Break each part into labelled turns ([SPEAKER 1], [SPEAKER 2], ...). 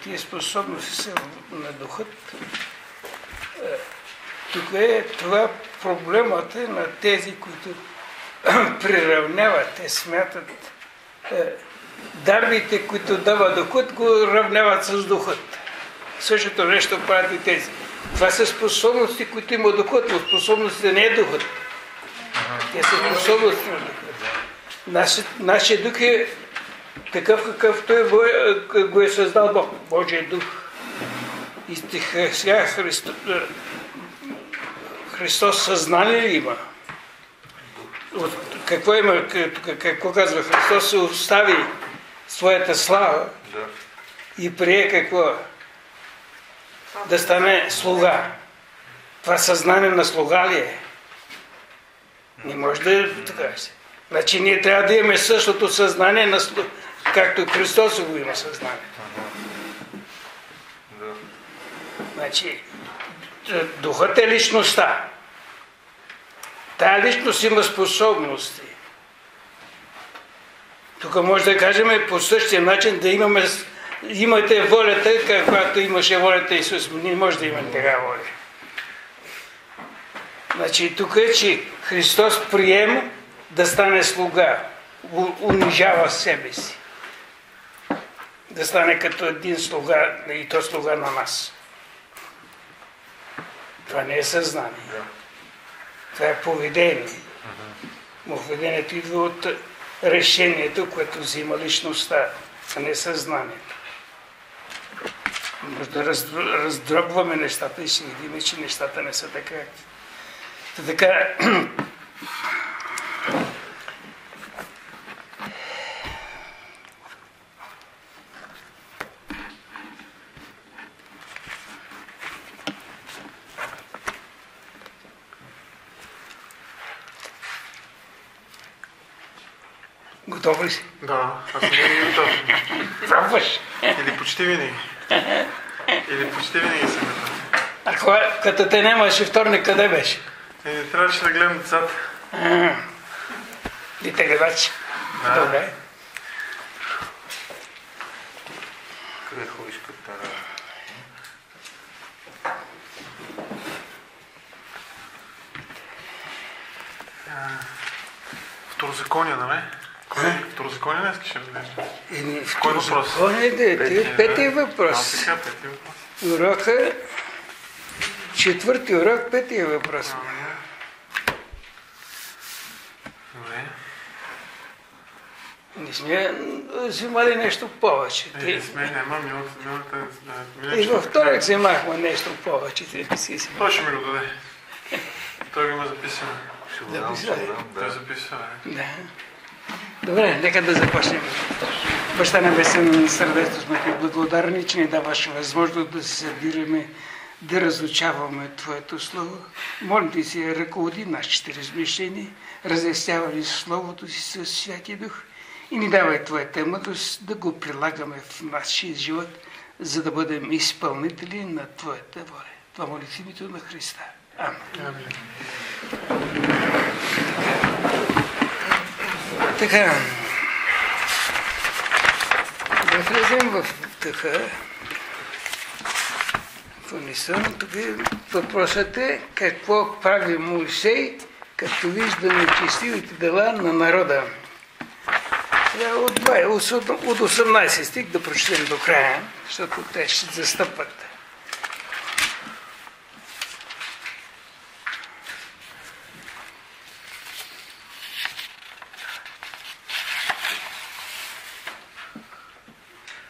[SPEAKER 1] тия способности са на духът. Тук е това проблемът е на тези, които приравняват, те смятат дарбите, които дава духът, го равняват с духът. Същото нещо правят и тези. Това са способности, които има духът, но способностите не е духът. Те са способности на духът. Нашия дух е такъв, какъвто го е създал Бог, Божия дух. И сега Христос съзнание ли има? Какво има? Какво казва Христос? Се остави своята слава и прие какво? Да стане слуга. Това съзнание на слуга ли е? Не може да е така. Значи ние трябва да имаме същото съзнание, както Христос го има съзнание. Значи, духът е личността. Тая личност има способности. Тук може да кажем по същия начин да имате волята, каквато имаше волята Исус. Не може да имаме така воля. Значи тук е, че Христос приема да стане слуга. Унижава себе си. Да стане като един слуга, и то слуга на нас. Това не е съзнание. Това е поведение. Поведението идва от решението, което взима личността, а не съзнанието. Може да раздръбваме нещата и ще видим, че нещата не са така. Така, готов ли си?
[SPEAKER 2] Да, аз съм винаги готов.
[SPEAKER 1] Пробваш.
[SPEAKER 2] Или почти винаги. Или почти винаги съм готов.
[SPEAKER 1] А като те нямаше вторник, къде беше?
[SPEAKER 2] Трябваше да гледам децата.
[SPEAKER 1] Дете гледачи. Добре.
[SPEAKER 2] Къде ходиш като тази? Второзакония, нали? Второзакония днес ще разглеждаме. Кой въпрос?
[SPEAKER 1] Петия въпрос. Урока, четвърти урок, петия въпрос.
[SPEAKER 2] Добре.
[SPEAKER 1] Не сме взимали нещо повече.
[SPEAKER 2] Не сме, няма миналата...
[SPEAKER 1] И във вторник взимахме нещо повече.
[SPEAKER 2] Той ще ми го даде. Той го има записано. Той записва.
[SPEAKER 1] Да. Добре, нека да започнем. Баща Небесен, сърдечно сме ти благодарни, че ни даваш възможност да се събираме, да разучаваме Твоето Слово. Молим Ти се, ръководи нашите размишления, разяснявай Словото си със Святия Дух и ни давай Твоята мъдрост да го прилагаме в нашия живот, за да бъдем изпълнители на Твоята воля. Това моли в името на Христа. Амин. Така, да влезем в тъха. В унисон, тук въпросът е какво прави Моисей, като вижда нечестивите дела на народа. От 18 стих да прочетем до края, защото те ще застъпват.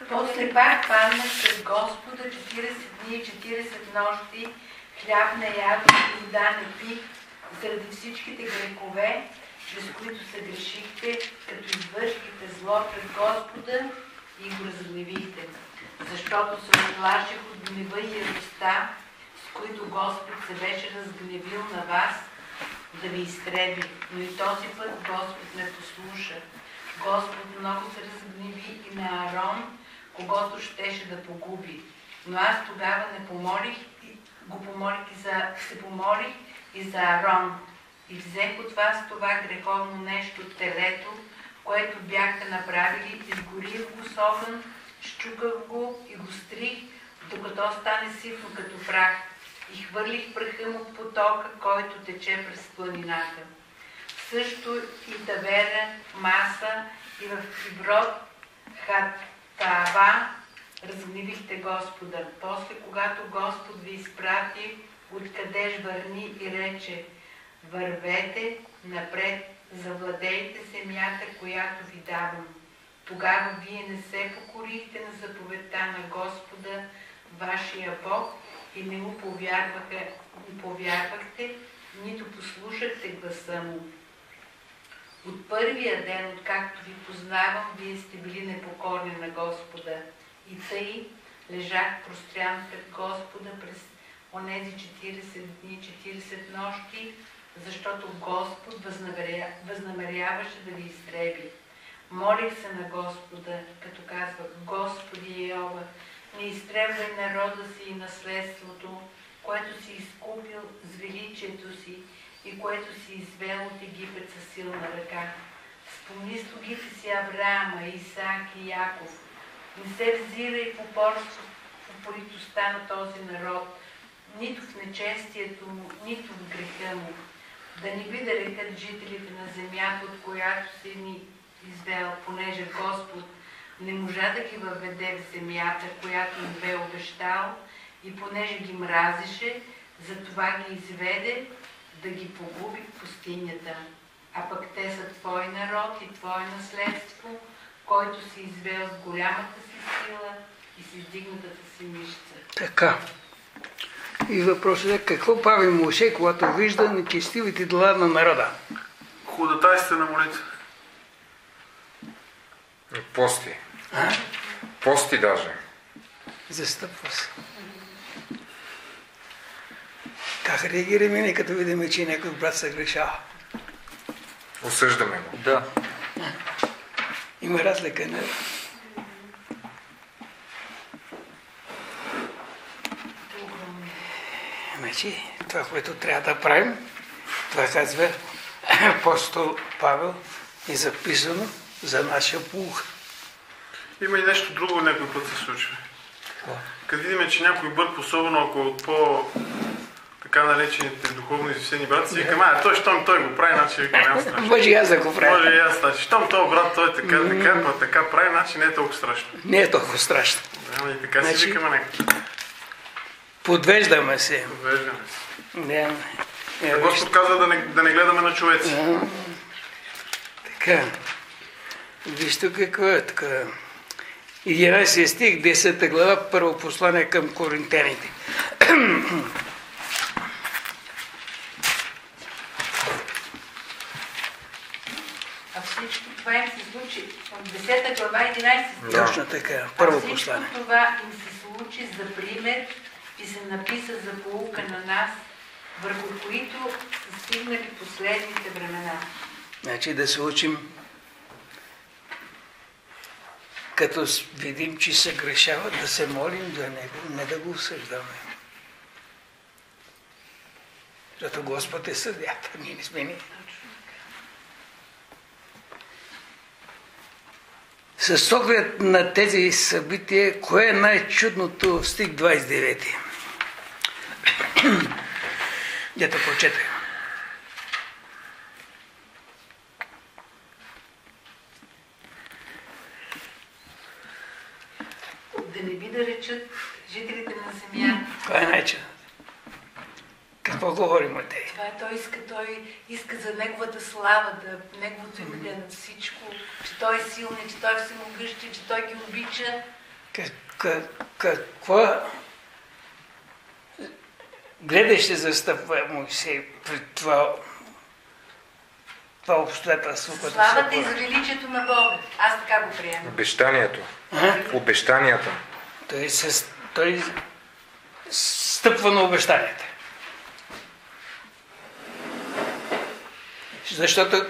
[SPEAKER 3] После пак паднах пред Господа 40 дни и 40 нощи, хляб не ядох и вода не пих, заради всичките грехове, чрез които се грешихте, като извършихте зло пред Господа и го разгневихте. Защото се оплаших от гнева и яростта, с които Господ се беше разгневил на вас, да ви изтреби. Но и този път Господ ме послуша. Господ много се разгневи и на Аарон, когото щеше да погуби. Но аз тогава се помолих и за Аарон. И взех от вас това греховно нещо, телето, което бяхте направили, изгорих го с огън, щуках го и го стрих, докато стане сивно като прах, и хвърлих праха му в потока, който тече през планината. Също и Тавера, Маса и в Киброт Хатава разгневихте Господа. После, когато Господ ви изпрати от Кадеш Барни и рече: вървете напред, завладейте земята, която ви давам. Тогава вие не се покорихте на заповедта на Господа, вашия Бог, и не му повярвахте, нито послушахте гласа му. От първия ден, откакто ви познавам, вие сте били непокорни на Господа. И тъй лежах прострян пред Господа през онези 40 дни, 40 нощи, защото Господ възнамеряваше да ви изтреби. Молих се на Господа, като казвах: Господи Йова, не изтребвай народа си и наследството, което си изкупил с величието си и което си извел от Египет със силна ръка. Спомни слугите си Авраама, Исаак и Яков. Не се взирай в упорство, в упоритостта на този народ, нито в нечестието му, нито в греха му. Да не би да рекат жителите на земята, от която си ни извел, понеже Господ не можа да ги въведе в земята, която им бе обещал, и понеже ги мразеше, затова ги изведе да ги погуби в пустинята. А пък те са Твой народ и Твое наследство, който си извел с голямата си сила и с издигнатата си мишца.
[SPEAKER 1] Така. И въпросът е: какво прави Моше, когато вижда нечестивите дела на народа?
[SPEAKER 2] Ходатайства на молитва.
[SPEAKER 4] Пости. Пости даже.
[SPEAKER 1] Застъпва се. Как реагираме ние, като видим, че някой брат се грешава?
[SPEAKER 4] Осъждаме го.
[SPEAKER 5] Да.
[SPEAKER 1] Има разлика, не? Значи, това, което трябва да правим, това казва апостол Павел, е записано за наша полука.
[SPEAKER 2] Има и нещо друго някой път се случва.
[SPEAKER 1] Какво?
[SPEAKER 2] Като видим, че някой бърк, особено ако от по така наречените духовно извисени брат, си викам: той го прави, значи викам: няма страшно.
[SPEAKER 1] Може и аз да го правя.
[SPEAKER 2] Може и аз, значи. Щом този брат, той така прави, значи не е толкова страшно.
[SPEAKER 1] Не е толкова страшно.
[SPEAKER 2] И така си
[SPEAKER 1] Значи,
[SPEAKER 2] викаме някак.
[SPEAKER 1] Подвеждаме се.
[SPEAKER 2] Подвеждаме се.
[SPEAKER 1] Не,
[SPEAKER 2] Господ казва да не гледаме на човеци.
[SPEAKER 1] Така. Вижте какво е така. 11 стих, 10 глава, първо послание към коринтяните.
[SPEAKER 3] А всичко това им се случи от 10 глава, 11 стих.
[SPEAKER 1] Точно така, първо послание.
[SPEAKER 3] Всичко това им се случи за пример и се написа за поука на нас, върху които са стигнали последните времена.
[SPEAKER 1] Значи да се учим, като видим, че се грешава, да се молим за него, не да го осъждаме. Защото Господ е съдията, ние не сме ни. С оглед на тези събития, кое е най-чудното в стих 29? Дето прочете.
[SPEAKER 3] Да не би да речат жителите на земя.
[SPEAKER 1] Това е най-чудното. Какво говорим от те?
[SPEAKER 3] Това е, той иска за неговата слава, да неговото име да е над всичко, че той е силен, че той е всемогъщ, че той ги обича.
[SPEAKER 1] Какво гледаше застъпва Моисей пред това обстоятелство?
[SPEAKER 3] Славата и за величието на Бога. Аз така го приемам.
[SPEAKER 4] Обещанието. Обещанията.
[SPEAKER 1] Той стъпва на обещанията. Защото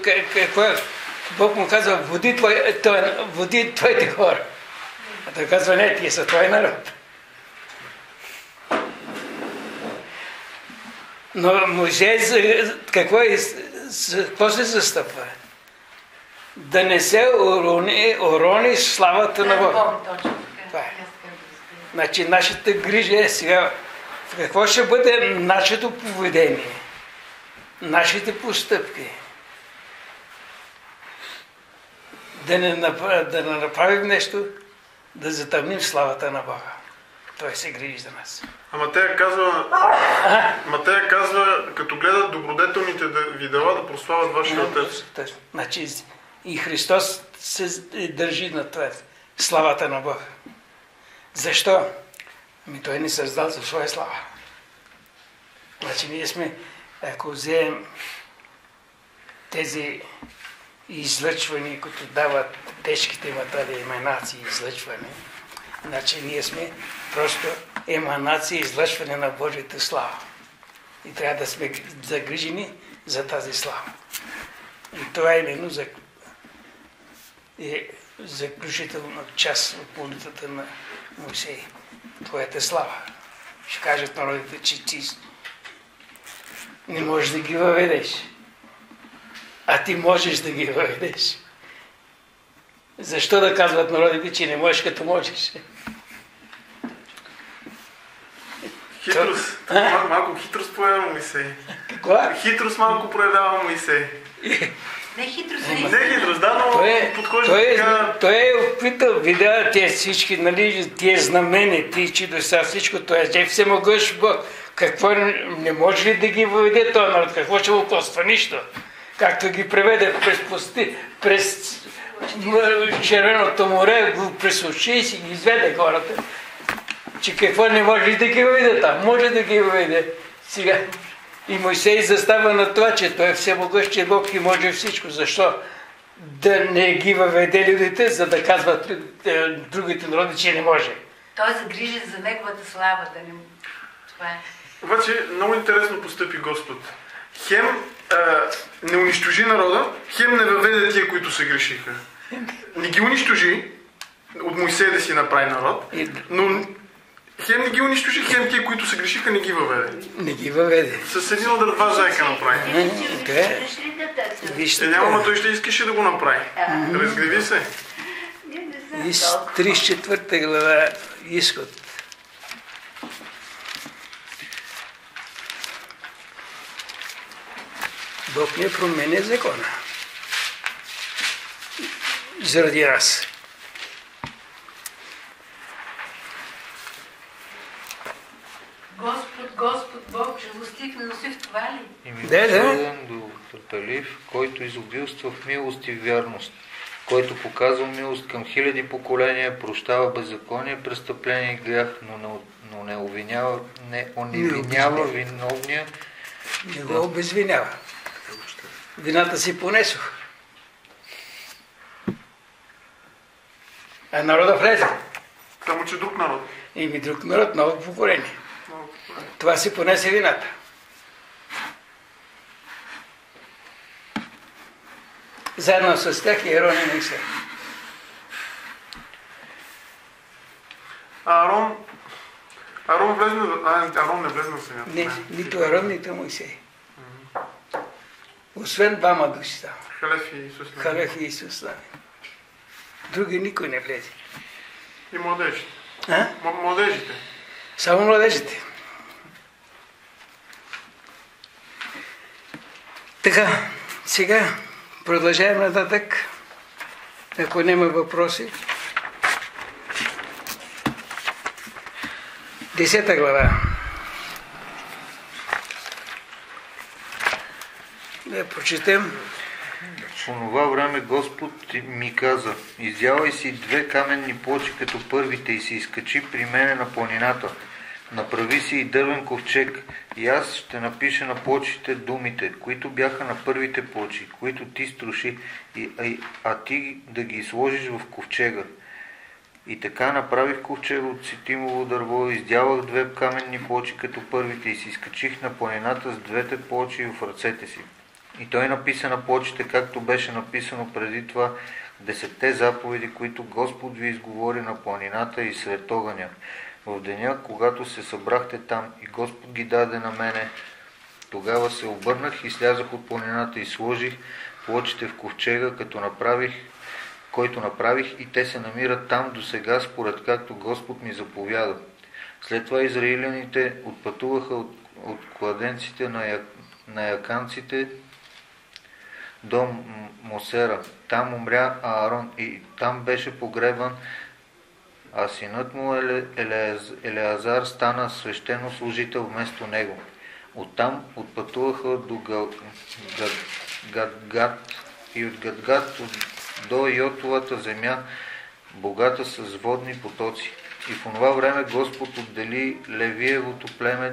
[SPEAKER 1] Бог му казва: води твоите хора. А той казва: не, тие са твой народ. Но Моисей какво се застъпва? Да не се урони славата на Бога. Това е. Значи нашата грижа е сега в какво ще бъде нашето поведение, нашите постъпки. Да не направим нещо, да затъмним славата на Бога. Той се грижи за нас.
[SPEAKER 2] А Матея казва, като гледат добродетелните ви дела, да прославят вашия Отец.
[SPEAKER 1] Значи и Христос се държи на това, славата на Бога. Защо? Ами Той ни създал за своя слава. Значи ние сме, ако вземем тези излъчвания, които дават тежките материи, еманации, излъчване, значи ние сме просто еманации, излъчване на Божията слава. И трябва да сме загрижени за тази слава. И това е именно заключителна част от молитвата на Моисей. Твоята слава. Ще кажат народите, че ти не можеш да ги въведеш. А ти можеш да ги въведеш. Защо да казват народите, че не можеш, като можеш?
[SPEAKER 2] Хитрост. Малко хитрост проявява Моисей.
[SPEAKER 1] Какво?
[SPEAKER 2] Хитрост малко проявява Моисей.
[SPEAKER 3] Не хитрост,
[SPEAKER 2] не хитрост, да, но подхожда така...
[SPEAKER 1] Той е опитал, видя тези всички, нали, тия знамения, тия чудеса, всичко, той е всемогъщ Бог. Какво не може ли да ги въведе този народ? Какво ще го коства? Нищо. Както ги преведе през Червеното море, през очи и си ги изведе хората. Че какво не може ли да ги въведе там? Може да ги въведе. Сега. И Моисей застава на това, че той е всемогъщия Бог и може всичко. Защо? Да не ги въведе людите, за да казват другите народи, че не може.
[SPEAKER 3] Той е загрижен за неговата слава. Да не... Това е.
[SPEAKER 2] Обаче много интересно постъпи Господ. Хем не унищожи народа, хем не въведе тия, които се грешиха. Не ги унищожи, от Моисей да си направи народ, но хем не ги унищожи, хем тия, които се грешиха, не ги въведе.
[SPEAKER 1] Не ги въведе.
[SPEAKER 2] С един удар два зайка направи. Няма, той ще искаше да го направи. Разгреви се.
[SPEAKER 1] И с 34 глава Изход. Бог не променя закона. Заради нас.
[SPEAKER 3] Господ Бог, жалостив, милостив, това ли?
[SPEAKER 5] Милосърден, добротърпелив, който изобилства в милост и вярност, който показва милост към хиляди поколения, прощава беззаконие, престъпление и грях, но не обвинява виновния.
[SPEAKER 1] Не го обезвинява. Вината си понесох. А народа влезе.
[SPEAKER 2] Само, че друг народ.
[SPEAKER 1] Ими друг народ, ново поколение. Това си понесе вината. Заедно с тях и Арон и Моисей.
[SPEAKER 2] Арон не влезна в земята.
[SPEAKER 1] Не, нито Арон, нито Моисей. Освен двама души там. Халев и Исус. Други никой не влезе.
[SPEAKER 2] И младежите.
[SPEAKER 1] Младежите. Само младежите. Така, сега продължаваме нататък. Ако няма въпроси. 10 глава. Да прочетем.
[SPEAKER 5] В онова време Господ ми каза: изявай си 2 каменни плочи като първите и се изкачи при мене на планината. Направи си и дървен ковчег, и аз ще напиша на плочите думите, които бяха на първите плочи, които ти струши, а ти да ги сложиш в ковчега. И така направих ковчега от ситимово дърво, издявах 2 каменни плочи като първите и се изкачих на планината с 2 плочи в ръцете си. И той написа на плочите, както беше написано преди това, 10 заповеди, които Господ ви изговори на планината и сред огъня. В деня, когато се събрахте там и Господ ги даде на мене, тогава се обърнах и слязах от планината и сложих плочите в ковчега, като направих който направих, и те се намират там до сега, според както Господ ми заповяда. След това израиляните отпътуваха от кладенците на яканците до Мосера. Там умря Аарон и там беше погребан, а синът му Елеазар стана свещенослужител вместо него. Оттам отпътуваха до Гадгад и от Гадгад до Йотовата земя, богата с водни потоци. И в онова време Господ отдели Левиевото племе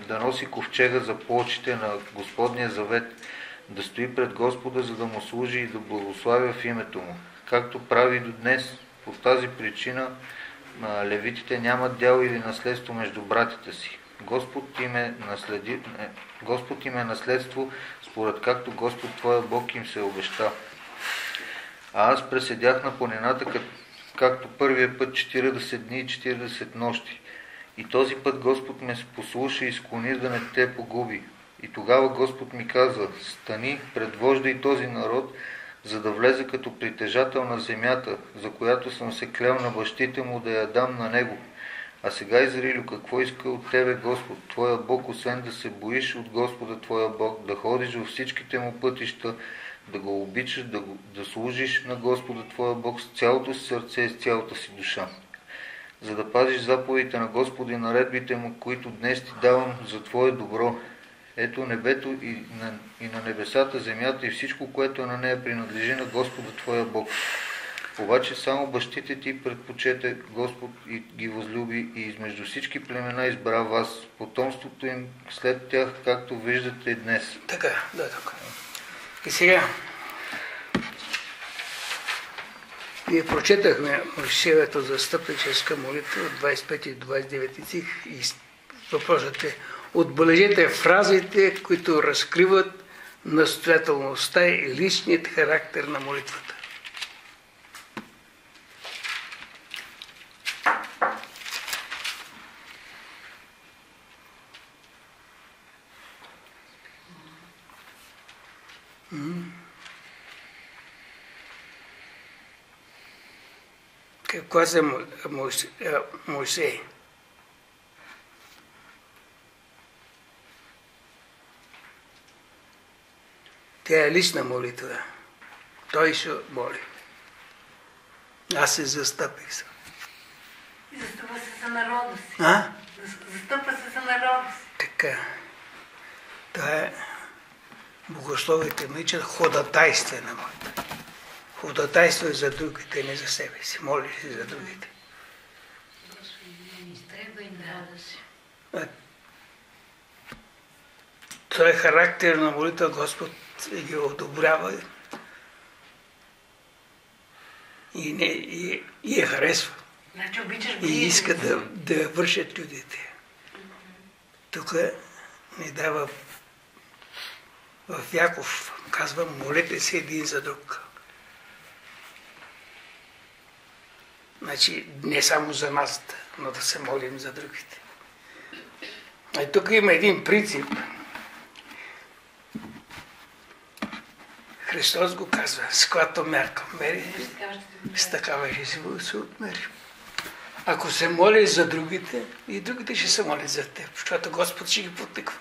[SPEAKER 5] да носи ковчега за плочите на Господния завет, да стои пред Господа, за да му служи и да благославя в името му, както прави до днес. По тази причина левитите нямат дял или наследство между братите си. Господ им е наследство, според както Господ твоя Бог им се обеща. А аз преседях на планината, както първия път 40 дни и 40 нощи. И този път Господ ме послуша и склони да не те погуби. И тогава Господ ми каза: стани, предвождай този народ, за да влезе като притежател на земята, за която съм се клел на бащите му да я дам на него. А сега, Израилю, какво иска от тебе Господ, твоя Бог, освен да се боиш от Господа твоя Бог, да ходиш във всичките му пътища, да го обичаш, да служиш на Господа твоя Бог с цялото си сърце и с цялата си душа, за да пазиш заповедите на Господа и наредбите му, които днес ти давам за твое добро. Ето небето и на небесата, земята и всичко, което е на нея, принадлежи на Господа твоя Бог. Обаче само бащите ти предпочете Господ и ги възлюби, и измежду всички племена избра вас, потомството им след тях, както виждате и днес.
[SPEAKER 1] Така, да, така. И сега, ние прочетахме Моисеевата застъпническа молитва от 25 до 29 стих и въпросът е: отбележете фразите, които разкриват настоятелността и личният характер на молитвата. Какво е Моисей? Тя е лична молитва. Той се моли. Аз се застъпих се.
[SPEAKER 3] И застъпва се за народа си.
[SPEAKER 1] А?
[SPEAKER 3] Застъпва се за народа си.
[SPEAKER 1] Така. Това е богословите наричат ходатайствена молитва. Ходатайство е за другите, не за себе си. Моли се за другите. Това е характер на молитва. Господ ги одобрява и я харесва.
[SPEAKER 3] Значи обичаш
[SPEAKER 1] и иска да вършат людите. Тук ни дава в Яков, казва: молете се един за друг. Значи не само за нас, но да се молим за другите. И тук има един принцип. Христос го казва: с която мярка мери, с такава ще се отмери. Ако се молиш за другите, и другите ще се молят за теб, защото Господ ще ги потиква.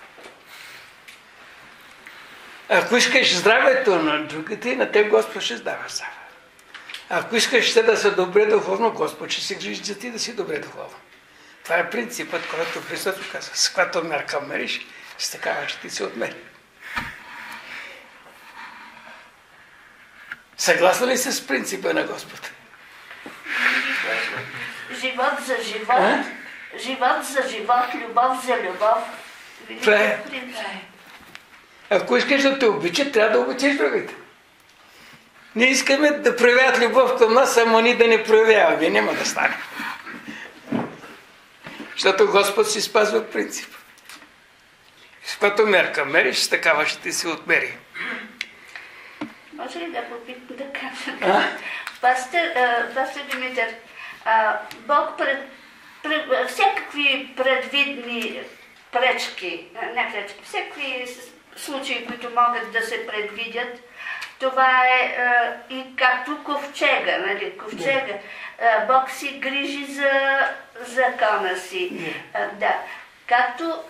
[SPEAKER 1] Ако искаш здравето на другите, на теб Господ ще дава здраве. Ако искаш те да са добре духовно, Господ ще се грижи за ти да си добре духовно. Това е принципът, който Христос казва: с която мярка мериш, с такава ще ти се отмери. Съгласна ли с принципа на Господ?
[SPEAKER 6] Живот за живот, живот за живот, любов за любов.
[SPEAKER 1] Това е. Ако искаш да те обичат, трябва да обичаш другите. Ние искаме да проявяват любов към нас, само ние да не проявяваме. Няма да стане. Защото Господ си спазва принцип. С която мерка мериш, с такава ще ти се отмери.
[SPEAKER 6] Може ли да попитам да кажа? Пастор Димитър, Бог всякакви предвидни пречки, не пречки, всякакви случаи, които могат да се предвидят, това е и както ковчега, нали? Ковчега. Бог си грижи за закона си. Да. Както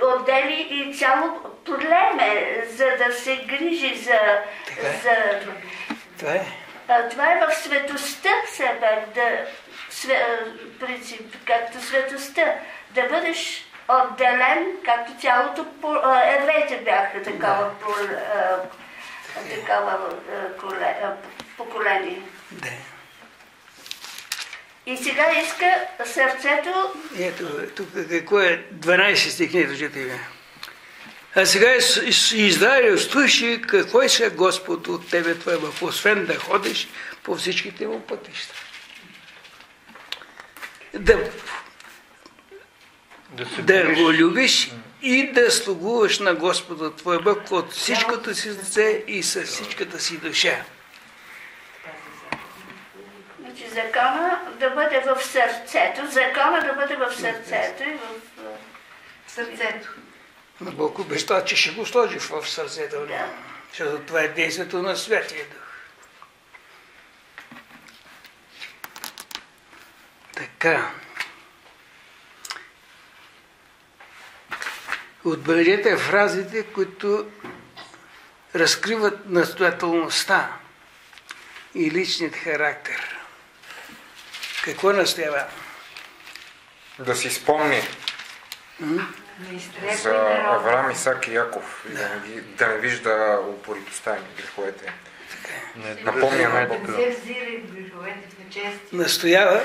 [SPEAKER 6] отдели и цяло племе, за да се грижи за...
[SPEAKER 1] Това е.
[SPEAKER 6] Това е в светостта все пак, принцип, както светостта, да бъдеш отделен, както цялото евреите бяха такова поколение.
[SPEAKER 1] Да.
[SPEAKER 6] И сега иска сърцето...
[SPEAKER 1] Ето, тук какво е 12 стих, не държите. А сега Израил, слушай какво иска Господ от тебе твоя, освен да ходиш по всичките му пътища. Да го любиш и да слугуваш на Господа твоя Бог от всичкото си сърце и с всичката си душа.
[SPEAKER 6] Значи закона да бъде в сърцето, закона да бъде в сърцето и в
[SPEAKER 3] Сърцето.
[SPEAKER 1] Но Бог обеща, че ще го сложи в сърцето. Да. Защото това е действието на Святия Дух. Така. Отбележете фразите, които разкриват настоятелността и личният характер. Какво настоява?
[SPEAKER 4] Да си спомни за Авраам, Исак и Яков. Да не вижда упоритостта им, греховете. Напомня на Бог.
[SPEAKER 1] Настоява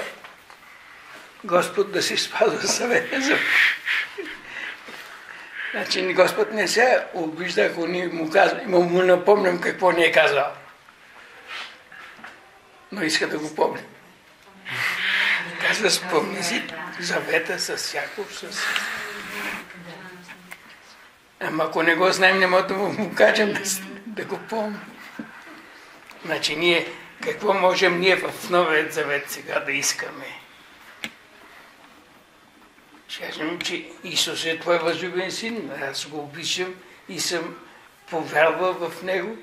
[SPEAKER 1] Господ да си спазва съвета. Значи Господ не се обижда, ако ние му напомням какво ни е казал. Но иска да го помня. Казва, спомни си завета с Яков, Ама ако не го знаем, не може да му кажем да го помня. Значи ние, какво можем ние в Новият завет сега да искаме? Ще кажем, че Исус е твой възлюбен син, аз го обичам и съм повярвал в него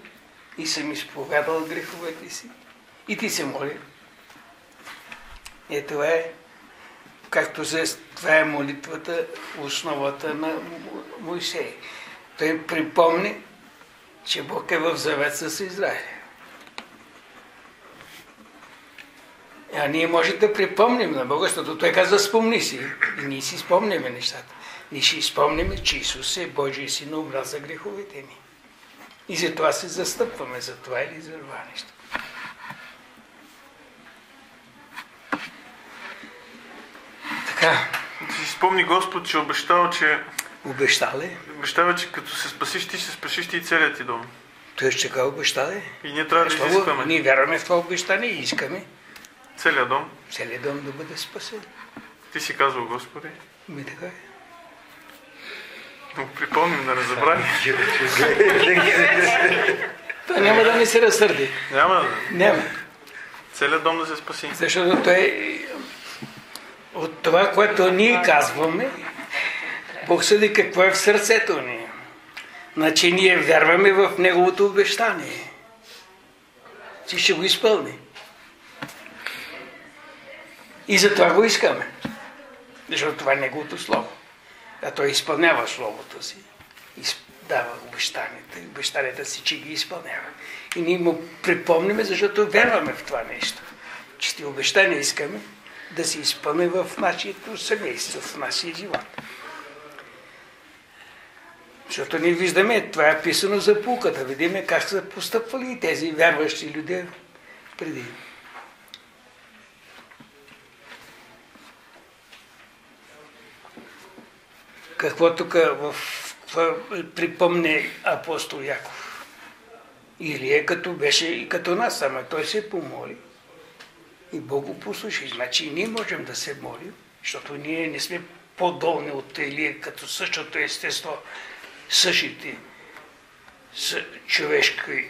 [SPEAKER 1] и съм изповядал греховете си. И ти се моли. Това е, както това е молитвата, основата на Моисей. Той припомни, че Бог е в завет с Израиля. А ние може да припомним на Бога, защото Той каза, спомни си. И ние си спомняме нещата. Ние ще спомняме, че Исус е Божий син, умрял за греховете ни. И за това се застъпваме, за това или за това нещо. Така.
[SPEAKER 2] Си спомни Господ, че обещава, че...
[SPEAKER 1] Обещава,
[SPEAKER 2] че като се спасиш ти, ще спасиш ти и целият ти дом.
[SPEAKER 1] Той ще така обещава.
[SPEAKER 2] И ние трябва да изискаме.
[SPEAKER 1] Ние вярваме в това обещание и искаме.
[SPEAKER 2] Целият дом.
[SPEAKER 1] Целият дом да бъде спасен.
[SPEAKER 2] Ти си казал, Господи.
[SPEAKER 1] Така е.
[SPEAKER 2] Да му припомним, да не забравим.
[SPEAKER 1] Той няма да ни се разсърди.
[SPEAKER 2] Няма. Целият дом да се спаси.
[SPEAKER 1] Защото той от това, което ние казваме, Бог съди какво е в сърцето ни. Значи ние вярваме в Неговото обещание. Че ще го изпълни. И затова го искаме. Защото това е Неговото Слово. А Той изпълнява Словото си. Дава обещанията. Обещанията си, че ги изпълнява. И ние му припомниме, защото вярваме в това нещо. Че ти обещания искаме да се изпълни в нашето семейство, в нашия живот. Защото ние виждаме, това е писано за пулката. Видиме как са постъпвали и тези вярващи люди преди. Какво тук припомне апостол Яков? Илия като беше и като нас, ама той се помоли. И Бог го послуши. Значи и ние можем да се молим, защото ние не сме по-долни от Илия, като същото естество, същите човешки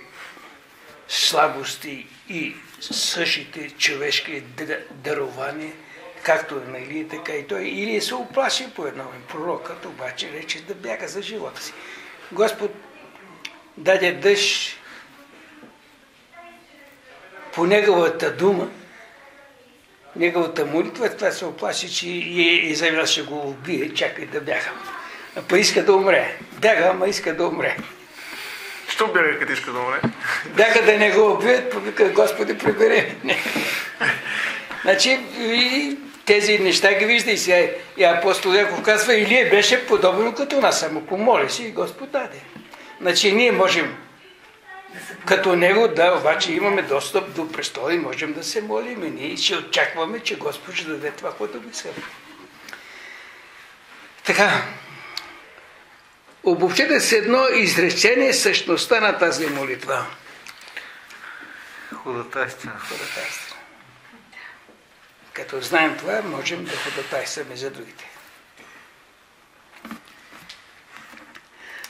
[SPEAKER 1] слабости и същите човешки дарования, както на Илия, така и той. Илия се оплаши по едно. Пророкът обаче рече да бяга за живота си. Господ даде дъжд по неговата дума, неговата молитва, това се оплаши, че Изавел ще го убие, чакай да бягам. Па иска да умре. Бяга, ама иска да умре.
[SPEAKER 2] Що бяга, като иска да умре?
[SPEAKER 1] Бяга да не го убият, повика, Господи, прибери ме. Значи, и тези неща ги вижда и сега и апостол Яков казва, Илия беше подобно като нас, само помоли си и Господ даде. Значи ние можем като него, да, обаче имаме достъп до престола и можем да се молим и ние ще очакваме, че Господ ще даде това, което го искаме. Така, обобщете с едно изречение същността на тази молитва.
[SPEAKER 5] Ходатайствена.
[SPEAKER 1] Като знаем това, можем да ходатайстваме за другите.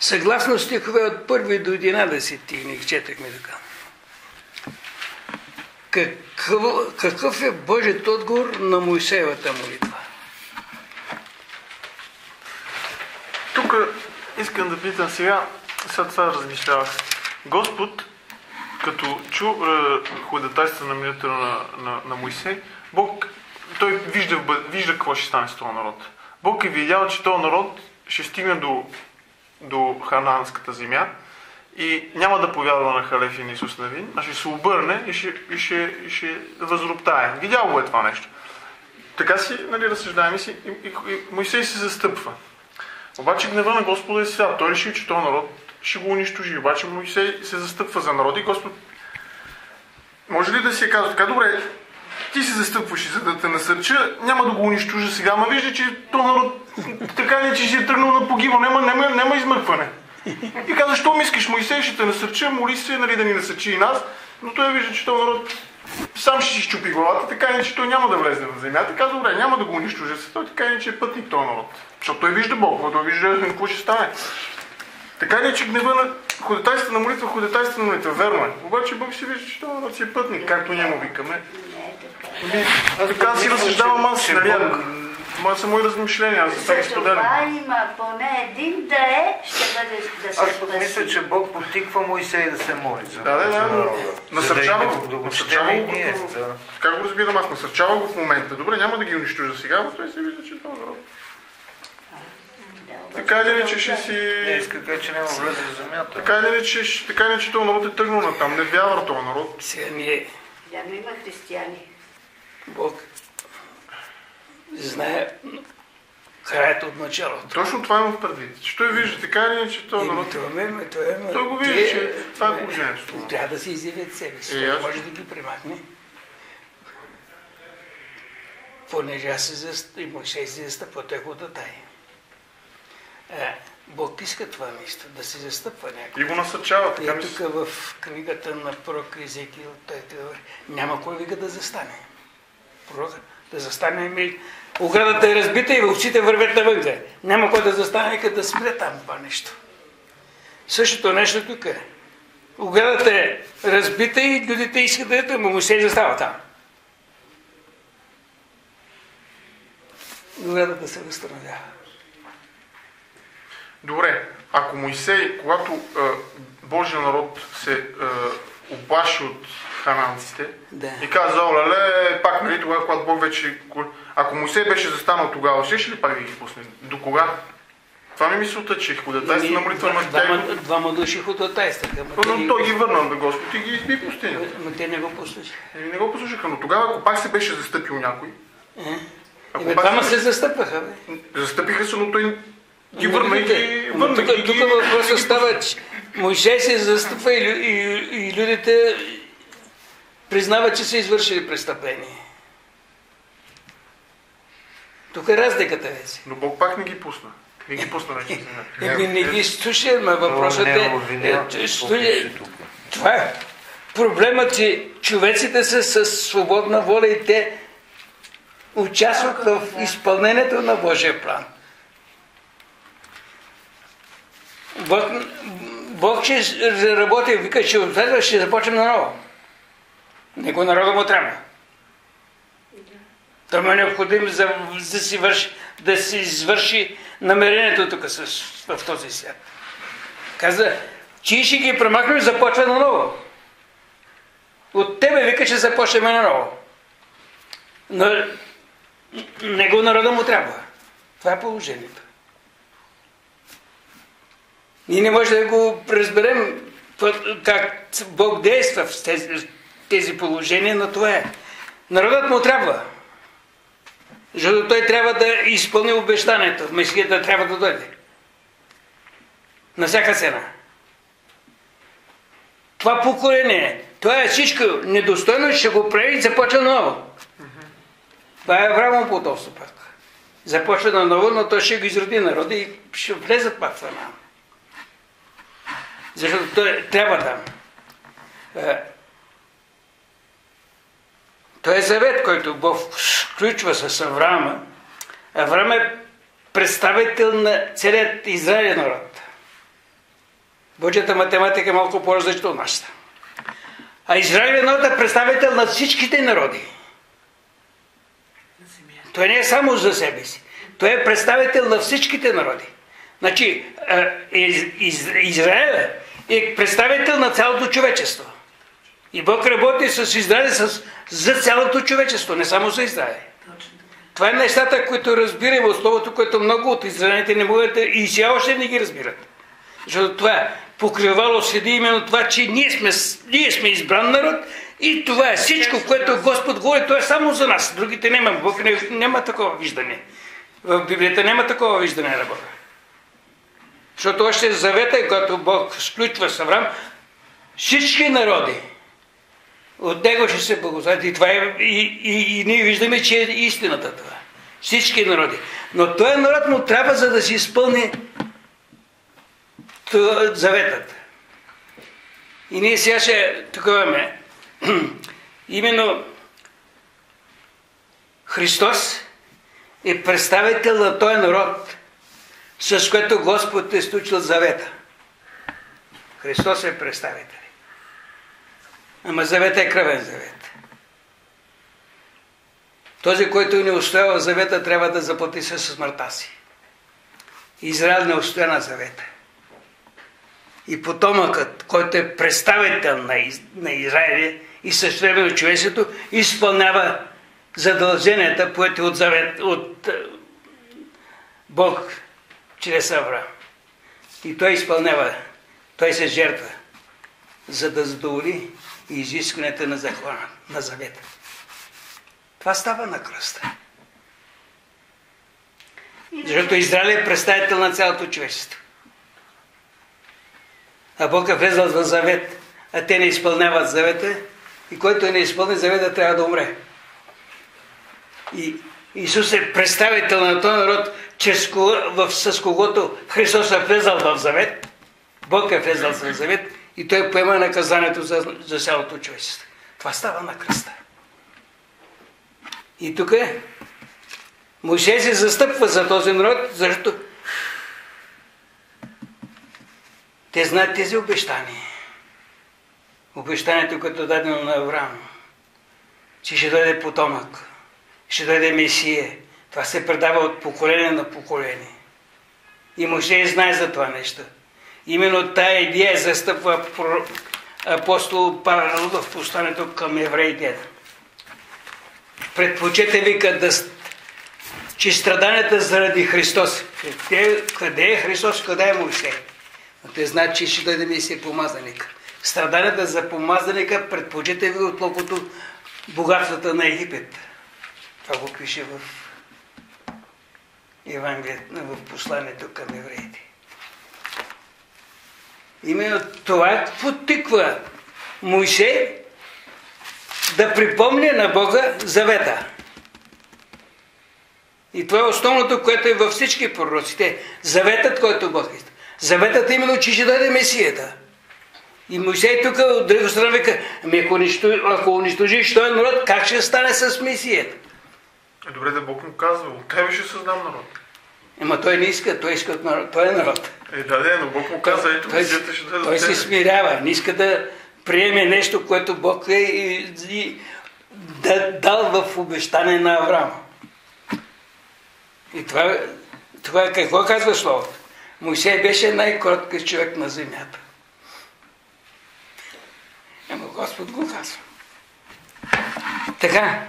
[SPEAKER 1] Съгласно стихове от 1 до 11, ни четахме така. Какъв е Божият отговор на Моисеевата молитва?
[SPEAKER 2] Тук искам да питам сега това размишлявах. Господ, като чу ходатайства на молитвата на Моисей, Бог, той вижда какво ще стане с този народ. Бог е видял, че този народ ще стигне до Ханаанската земя и няма да повярва на Халев и на Исус Навин, а ще се обърне и ще възроптае. Видял го е това нещо. Така си, нали, разсъждаем си и Моисей се застъпва. Обаче гнева на Господа е свят. Той реши, че този народ ще го унищожи. Обаче Моисей се застъпва за народа и Господ може ли да си е казал така, добре, ти се застъпваш, за да те насърча, няма да го унищожа сега, ама вижда, че този народ така не, че си е тръгнал на погибъл, няма измъкване. И каза, що ми искаш, Моисей, ще те насърча, моли се, нали, да ни насърчи и нас, но той вижда, че този народ сам ще си щупи главата, така не, че той няма да влезе в земята. Каза, добре, няма да го унищожа, той така не, че е пътник този народ. Защото той вижда Бог, той вижда какво ще стане. Така не, че гнева на ходатайства на молитва, верно е. Обаче Бог си вижда, че този народ си е пътник, както ние му викаме. Аз така си разсъждавам аз, нали, това са мои размишления, аз за това ги споделям.
[SPEAKER 6] Това има поне един да е, ще бъде да се
[SPEAKER 5] Аз пък мисля, че Бог потиква Моисей да се моли.
[SPEAKER 2] Да. Насърчава го.
[SPEAKER 5] Да.
[SPEAKER 2] Как го разбирам аз? Насърчава го в момента. Добре, няма да ги унищожа сега, но той се вижда, че това народ. Така или иначе ще си...
[SPEAKER 5] Не иска, че няма влезе в земята.
[SPEAKER 2] Така или иначе този народ е тръгнал натам. Не вярва този народ.
[SPEAKER 1] Сега ние...
[SPEAKER 6] Явно има християни.
[SPEAKER 1] Бог знае краят от началото.
[SPEAKER 2] Точно това имам предвид. Че той вижда така или иначе този народ... Той го вижда, че това е положението.
[SPEAKER 1] Трябва да се изявят себе си. Може да ги примахне. Понеже и Моисей се застъпва, той го даде. Бог иска това нещо, да се застъпва някой.
[SPEAKER 2] И го насърчава. Така
[SPEAKER 1] и тук в книгата на пророк Езекиил, той говори, няма кой вика да застане. Пророк да застане, оградата е разбита и вълците вървят навънка. Няма кой да застане, като да спре там това нещо. Същото нещо тук е. Оградата е разбита и людите искат да ето, но Моисей застава там. Оградата се възстановява.
[SPEAKER 2] Добре, ако Моисей, когато Божия народ се оплаши от хананците и каза, оле, пак, нали, тогава, когато Бог вече... Ако Моисей беше застанал тогава, ще ли пак да ги пусне? До кога? Това ми мисълта, че ходатайства на молитва на тях...
[SPEAKER 1] Двама души ходатайстваха.
[SPEAKER 2] Но той ги върна на Господ и ги изби в пустинята.
[SPEAKER 1] Но те не го послушаха.
[SPEAKER 2] Не го послушаха, но тогава, ако пак се беше застъпил някой...
[SPEAKER 1] Двама се застъпваха, бе.
[SPEAKER 2] Застъпиха се, но той ги върна и ги...
[SPEAKER 1] Тук въпросът става, че Моисей се застъпва и людите признават, че са извършили престъпление. Тук е разликата вече.
[SPEAKER 2] Но Бог пак не ги пусна. Не ги пусна вече.
[SPEAKER 1] Не ги слуша, но въпросът е... Това е проблемът, че човеците са със свободна воля и те участват в изпълнението на Божия план. Бог ще работи и вика, ще започнем наново. Него народа му трябва. Това е необходимо да се извърши намерението тук в този свят. Каза, че ще ги премахнем и започва наново. От тебе вика, че започнем наново. Но него народа му трябва. Това е положението. Ние не можем да го разберем как Бог действа в тези положения, но това е. Народът му трябва. Защото той трябва да изпълни обещанието. Месията трябва да дойде. На всяка цена. Това поколение, това е всичко недостойно, ще го прави и започва наново. Това е Авраамово потомство пак. Започва наново, но той ще го изроди народа и ще влезат пак в една. Защото той трябва там. Той е завет, който Бог сключва с Авраама. Авраам е представител на целият Израилен народ. Божията математика е малко по-различна от нашата. А Израилен народ е представител на всичките народи. Той не е само за себе си. Той е представител на всичките народи. Значи, Израел е представител на цялото човечество. И Бог работи с Израел за цялото човечество, не само за Израел. Това е нещата, които разбираме от Словото, което много от израелите не могат да и сега още не ги разбират. Защото това покривало седи именно това, че ние сме избран народ и това е всичко, което Господ говори, то е само за нас. Другите няма. Бог няма такова виждане. В Библията няма такова виждане на Бога. Защото още завета, когато Бог сключва с Авраам, всички народи от него ще се благословят. И това е, и ние виждаме, че е истината това. Всички народи. Но този народ му трябва, за да си изпълни заветът. И ние сега ще туковаме. Именно Христос е представител на този народ, с което Господ е сключил завета. Христос е представител. Ама завета е кръвен завет. Този, който не устоява завета, трябва да заплати се със смъртта си. Израел не устоя на завета. И потомъкът, който е представител на Израиля и същевременно човечеството, изпълнява задълженията, поети от завет, от Бог чрез Авраам. И той изпълнява, той се жертва, за да задоволи изискването на закона, на завета. Това става на кръста. Защото Израил е представител на цялото човечество. А Бог е влезъл в завет, а те не изпълняват завета, и който не изпълни завета, трябва да умре. И Исус е представител на този народ, с когото Христос е влезъл в завет, Бог е влезъл в завет и той поема наказанието за цялото човечество. Това става на кръста. И тук Мойсей се застъпва за този народ, защото те знаят тези обещания. Обещанието, което е дадено на Авраам, че ще дойде потомък, ще дойде Месия. Това се предава от поколение на поколение. И Мойсей знае за това нещо. Именно тая идея застъпва апостол Павел в посланието към евреите. Предпочете вика че страданията заради Христос. Къде е Христос, къде е Мойсей? Но те знаят, че ще дойде Месия помазаник. Страданията за помазаника предпочете ви отколкото богатствата на Египет. Това го пише в Евангелието, в посланието към евреите. Именно това подтиква Мойсей да припомня на Бога завета. И това е основното, което е във всички пророците. Заветът, който Бог иска. Заветът е именно, че ще даде Месията. И Мойсей тук от друга страна вика, ако унищожиш този народ, как ще стане с Месията?
[SPEAKER 2] Добре, да Бог му казва, от тебе ще създам народ.
[SPEAKER 1] Ама той не иска, той иска от народ. Той е народ.
[SPEAKER 2] Но Бог му казва, ето Месията ще даде.
[SPEAKER 1] Той се смирява, не иска да приеме нещо, което Бог е дал в обещание на Авраам. И това какво казва Словото? Мойсей беше най-кроткият човек на земята. Ама Господ го казва. Така.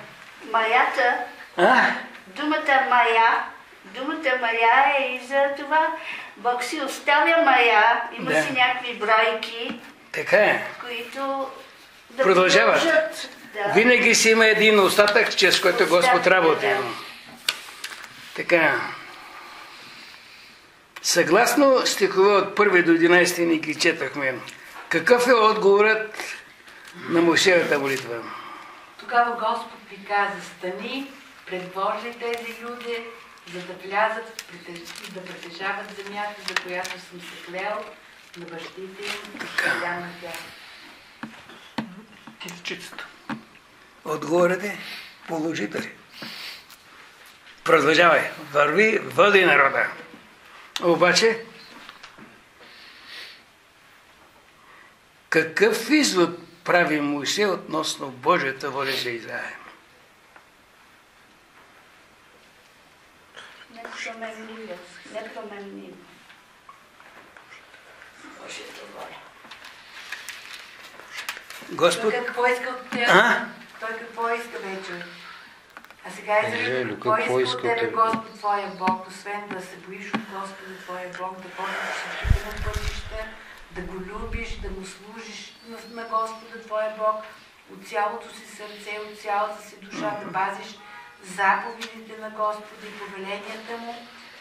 [SPEAKER 6] Маята, думата мая е и за това. Бог си оставя мая, има си някакви бройки,
[SPEAKER 1] Така е.
[SPEAKER 6] които да
[SPEAKER 1] Продължават.
[SPEAKER 6] продължат. Да.
[SPEAKER 1] Винаги си има един остатък, чрез който Господ работи. Така. Съгласно стихове от 1 до 11 ни ги четахме. Какъв е отговорът на Моисеевата молитва?
[SPEAKER 3] Тогава Господ ви каза: стани, предвожи тези люди, за да влязат да притежават земята, за която съм се клел на бащите им, да дам на тях.
[SPEAKER 1] Китчицата. Отговорът е положителен. Продължавай. Върви, води народа. Обаче, какъв извод прави Моисей относно Божията воля за Израил?
[SPEAKER 6] Непроменливо. Божията воля.
[SPEAKER 1] Господ...
[SPEAKER 3] Той какво иска от теб? Той какво иска вече? А сега Израил, какво иска от тебе Господ твоя Бог, освен да се боиш от Господа твоя Бог, да ходиш всичките на пътища, да го любиш, да му служиш на Господа твоя Бог, от цялото си сърце, от цялата си душа, да пазиш заповедите на Господа и повеленията му,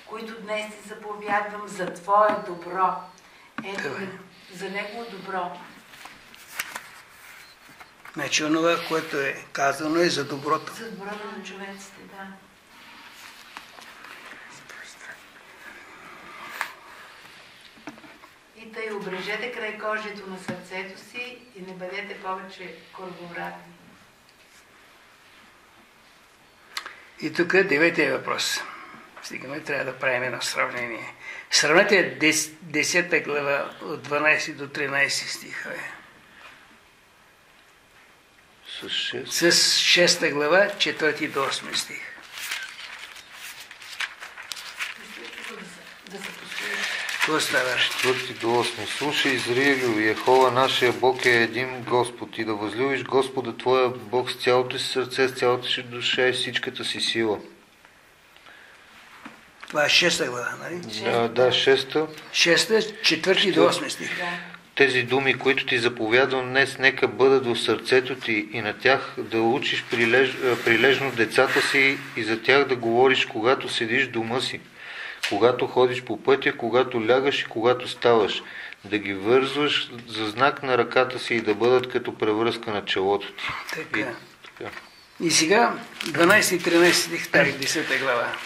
[SPEAKER 3] които днес ти заповядвам за твое добро. Ето, за негово добро.
[SPEAKER 1] Значи онова, което е казано, е за доброто.
[SPEAKER 3] За доброто на човеците, да. И тъй обрежете край кожето на сърцето си и не бъдете повече корабовратни.
[SPEAKER 1] И тук 9-тия въпрос. Стигаме, трябва да правим едно сравнение. Сравнете 10 глава от 12 до 13 стиха. С 6 глава, 4 до 8 стих. Какво става?
[SPEAKER 5] 4 до 8. Слушай, Израилю, Йехова нашия Бог е един Господ, и да възлюбиш Господа твоя Бог с цялото си сърце, с цялата си душа и всичката си сила.
[SPEAKER 1] Това е 6 глава, нали?
[SPEAKER 5] Да, 6.
[SPEAKER 1] 6, 4 до 8 стих.
[SPEAKER 5] Тези думи, които ти заповядвам днес, нека бъдат в сърцето ти и на тях да учиш прилежно децата си и за тях да говориш, когато седиш в дома си, когато ходиш по пътя, когато лягаш и когато ставаш, да ги вързваш за знак на ръката си и да бъдат като превръзка на челото ти.
[SPEAKER 1] Така. И сега 12 и 13 стих, тази 10 глава.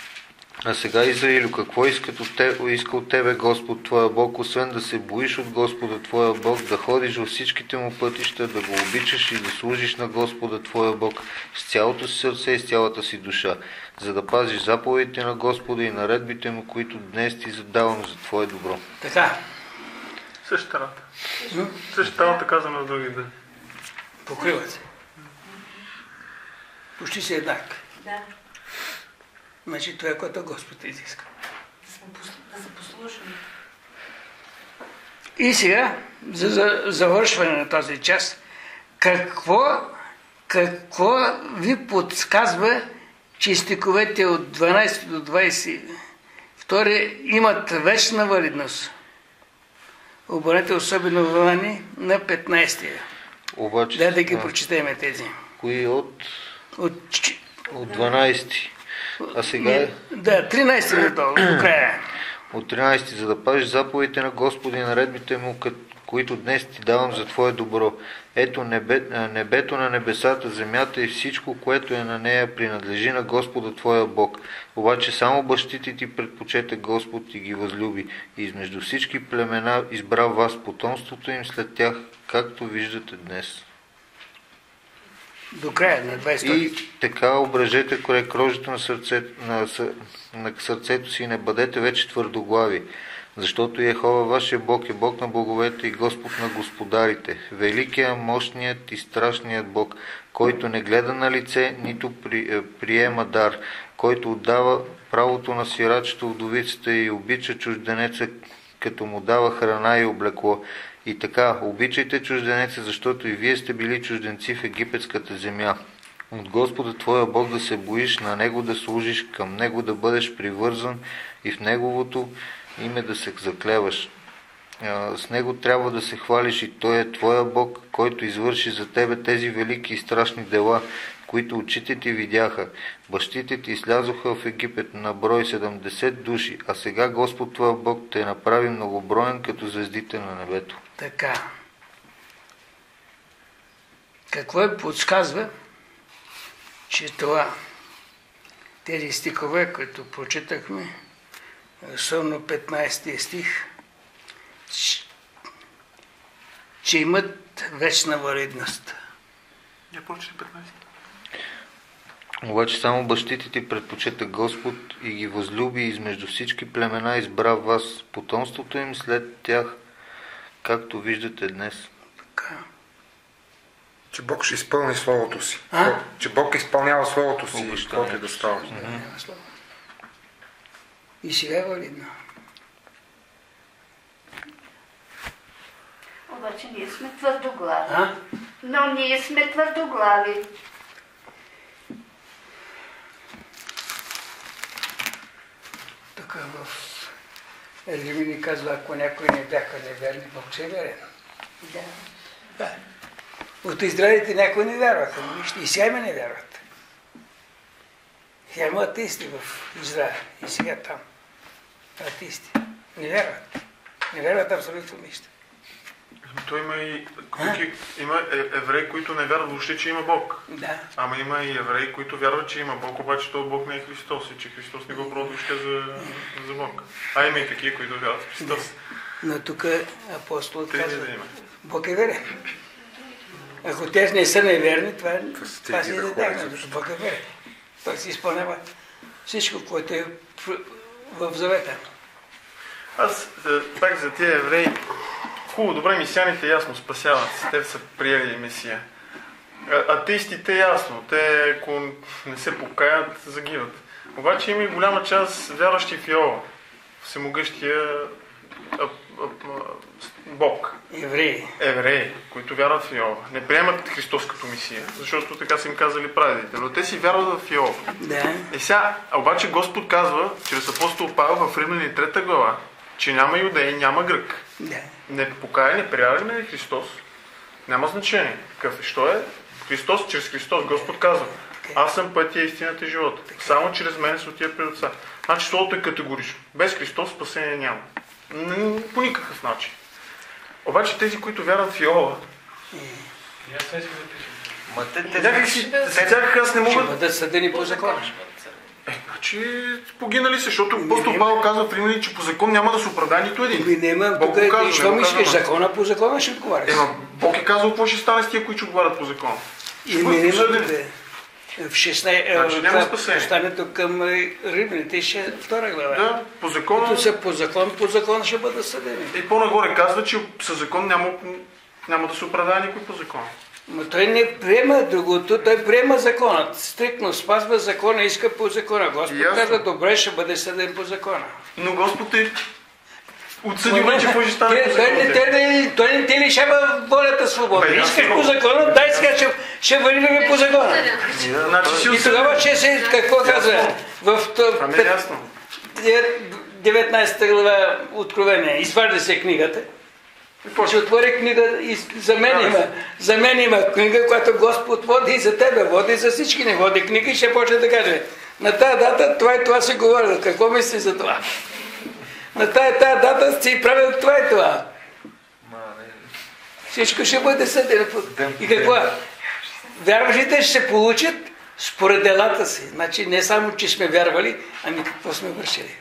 [SPEAKER 5] А сега, Израилю, какво иска от тебе Господ твоя Бог, освен да се боиш от Господа твоя Бог, да ходиш във всичките му пътища, да го обичаш и да служиш на Господа твоя Бог с цялото си сърце и с цялата си душа, за да пазиш заповедите на Господа и наредбите му, които днес ти задавам за твое добро.
[SPEAKER 1] Така.
[SPEAKER 2] Същата работа. Същата работа казваме в други дни.
[SPEAKER 1] Покриват се. Почти си еднак.
[SPEAKER 3] Да.
[SPEAKER 1] Значи това е което Господ изиска.
[SPEAKER 3] Да се послушаме.
[SPEAKER 1] И сега, за завършване на този час, какво ви подсказва, че стиховете от 12 до 22 имат вечна валидност? Обърнете особено внимание на 15-тия.
[SPEAKER 5] Обаче,
[SPEAKER 1] да ги прочетеме тези.
[SPEAKER 5] Кои от 12-ти? А сега е...
[SPEAKER 1] Да, 13 до края.
[SPEAKER 5] От 13, за да пазиш заповедите на Господи и наредбите му, които днес ти давам за твое добро. Ето небето на небесата, земята и всичко, което е на нея, принадлежи на Господа твоя Бог. Обаче само бащите ти предпочете Господ и ги възлюби. И измежду всички племена избра вас потомството им след тях, както виждате днес.
[SPEAKER 1] До края на 20.
[SPEAKER 5] И така обрежете край крожето на сърцето си и не бъдете вече твърдоглави, защото Йехова вашия Бог е Бог на боговете и Господ на господарите, великият, мощният и страшният Бог, който не гледа на лице, нито приема дар, който отдава правото на сирачето, вдовицата и обича чужденеца, като му дава храна и облекло. И така, обичайте чужденеца, защото и вие сте били чужденци в египетската земя. От Господа твоя Бог да се боиш, на Него да служиш, към Него да бъдеш привързан и в Неговото име да се заклеваш. С Него трябва да се хвалиш и Той е твоя Бог, който извърши за тебе тези велики и страшни дела, които очите ти видяха. Бащите ти излязоха в Египет на брой 70 души, а сега Господ твоя Бог те направи многоброен като звездите на небето.
[SPEAKER 1] Така. Какво е подсказва, че това, тези стихове, които прочитахме, особено 15 стих, че имат вечна валидност.
[SPEAKER 2] Я прочитай 15.
[SPEAKER 5] Обаче само бащите ти предпочита Господ и ги възлюби измежду всички племена избра вас, потомството им след тях, както виждате днес.
[SPEAKER 1] Така.
[SPEAKER 4] Че Бог ще изпълни Словото си.
[SPEAKER 1] А?
[SPEAKER 4] Че Бог изпълнява Словото си, каквото и да става.
[SPEAKER 1] И сега е валидно.
[SPEAKER 6] Обаче ние сме твърдоглави.
[SPEAKER 1] А?
[SPEAKER 6] Но ние сме твърдоглави.
[SPEAKER 1] Тук в Римини казва, ако някой не бяха неверни, Бог ще е верен.
[SPEAKER 6] Да.
[SPEAKER 1] Да. От Израилите някои не вярваха, но вижте, и сега има не вярват. Сега има атеисти в Израил и сега там. Атеисти. Не вярват. Не вярват абсолютно нищо.
[SPEAKER 2] Той има и има евреи, които не вярват въобще, че има Бог.
[SPEAKER 1] Да.
[SPEAKER 2] Ама има и евреи, които вярват, че има Бог, обаче този Бог не е Христос и че Христос не го пробва въобще за Бог. А има и такива, които вярват в Христос.
[SPEAKER 1] Но тук апостолът
[SPEAKER 2] Те не
[SPEAKER 1] казва,
[SPEAKER 2] да има.
[SPEAKER 1] Бог е верен. Ако те не са неверни, това си е
[SPEAKER 4] да
[SPEAKER 1] да, защото Бог е верен. Той си изпълнява всичко, което е в завета.
[SPEAKER 2] Аз пак за тия евреи, хубаво, добре, мисияните ясно спасяват. Те са приели Месия. Атеистите ясно, те ако не се покаят, загиват. Обаче има и голяма част вярващи в Йова, всемогъщия Бог. Евреи, които вярват в Йова. Не приемат Христос като Месия, защото така са им казали прадедите, но те си вярват в Йова.
[SPEAKER 1] Да.
[SPEAKER 2] И сега, обаче Господ казва, чрез апостол Павел в Римляни 3 глава, че няма юдей, няма грък.
[SPEAKER 1] Да.
[SPEAKER 2] Не покая, не прияваме ли Христос? Няма значение. Какъв е? Що е? Христос, чрез Христос. Господ казва, аз съм пътя, истината и живота. Само чрез мен се отива пред Отца. Значи словото е категорично. Без Христос спасение няма. По никакъв начин. Обаче тези, които вярват в Йова, аз не
[SPEAKER 1] Ще
[SPEAKER 2] мога...
[SPEAKER 1] бъдат съдени по закона.
[SPEAKER 2] Значи погинали се, защото апостол Павел казва в Римляни, че по закон няма да се оправда нито един.
[SPEAKER 1] Нема,
[SPEAKER 2] Бог го казва,
[SPEAKER 1] що
[SPEAKER 2] не го
[SPEAKER 1] мислиш,
[SPEAKER 2] казва.
[SPEAKER 1] закона по закона ще отговаря.
[SPEAKER 2] Бог е казал какво ще стане с тия, които отговарят по закон.
[SPEAKER 1] И нема в
[SPEAKER 2] Значи няма спасение.
[SPEAKER 1] Посланието към Римляните, 2 глава.
[SPEAKER 2] Да, по закон.
[SPEAKER 1] Които са по закон ще бъдат съдени.
[SPEAKER 2] И по-нагоре казва, че със закон няма да се оправдава никой по закон.
[SPEAKER 1] Но той не приема другото, той приема законът. Стрикно спазва закона, иска по закона. Господ казва, добре, ще бъде съден по закона.
[SPEAKER 2] Но Господ е отсъдил вече какво ще стане по закона.
[SPEAKER 1] Той не те лишава волята свобода. Искаш по закона, дай сега ще вървим по закона. И тогава ще се, какво казва? В 19 глава Откровение, изважда се книгата. Ще отвори книга и за мен има книга, която Господ води и за тебе, води и за всички не води книга и ще почне да каже на тая дата това и това се говори. Какво мисли за това? На тая дата си правил това и това. Всичко ще бъде съдено. И какво? Вярващите ще се получат според делата си. Значи не само, че сме вярвали, ами какво сме вършили.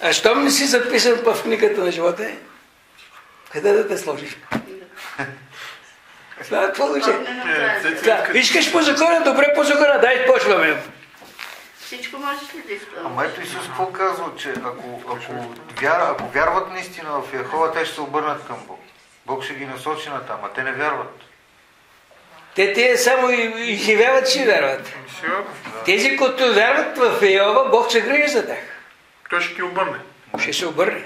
[SPEAKER 1] А щом не си записан в книгата на живота, къде да те сложиш? Това е положение. Искаш по закона, добре по закона, дай почваме.
[SPEAKER 6] Всичко можеш ли да изпълниш?
[SPEAKER 5] Ама ето Исус какво казва, че ако вярват наистина в Яхова, те ще се обърнат към Бог. Бог ще ги насочи на там, а те не вярват.
[SPEAKER 1] Те само изживяват, че вярват. Тези, които вярват в Йова, Бог се грижи за тях.
[SPEAKER 2] Той ще ги обърне.
[SPEAKER 1] Ще се обърне.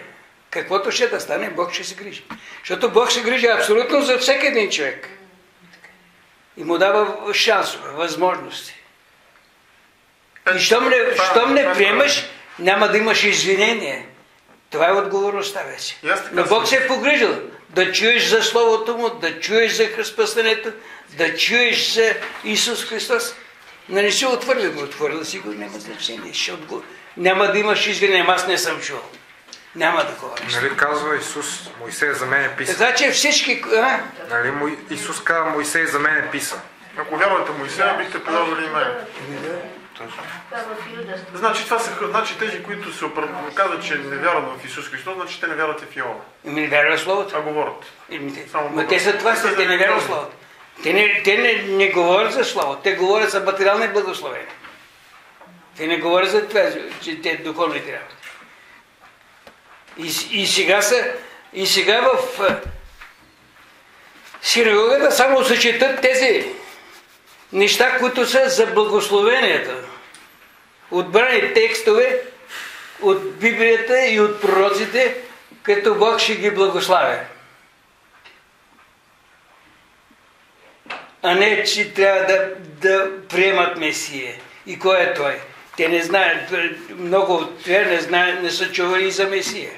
[SPEAKER 1] Каквото ще да стане, Бог ще се грижи. Защото Бог се грижи абсолютно за всеки един човек. и му дава шансове, възможности. И щом не приемаш, няма да имаш извинение. Това е отговорността вече. Но Бог се е погрижил да чуеш за Словото Му, да чуеш за спасението, да чуеш за Исус Христос. Но не си отвърля си го, няма значение. Няма да имаш извинение, аз не съм чул. Няма такова нещо.
[SPEAKER 4] Нали казва Исус, Моисей за мен е писан.
[SPEAKER 1] Така че всички...
[SPEAKER 4] Нали Исус казва, Моисей за мен е писан.
[SPEAKER 2] Ако вярвате Моисея, бихте предавали и мен. Значи тези, които се казват, че не вярват в Исус Христос, значи те не вярват и в Йова.
[SPEAKER 1] Не вярват в Словото.
[SPEAKER 2] А говорят.
[SPEAKER 1] Но те са това, те не вярват в Словото. Те не говорят за Словото, те говорят за материални благословения. Те не говорят за това, че те духовните работи. И сега в синагогата само се четат тези неща, които са за благословенията. Отбрани текстове от Библията и от пророците, като Бог ще ги благославя. А не, че трябва да приемат Месия. И кой е той? Те не знаят, много от тях не са чували за Месия.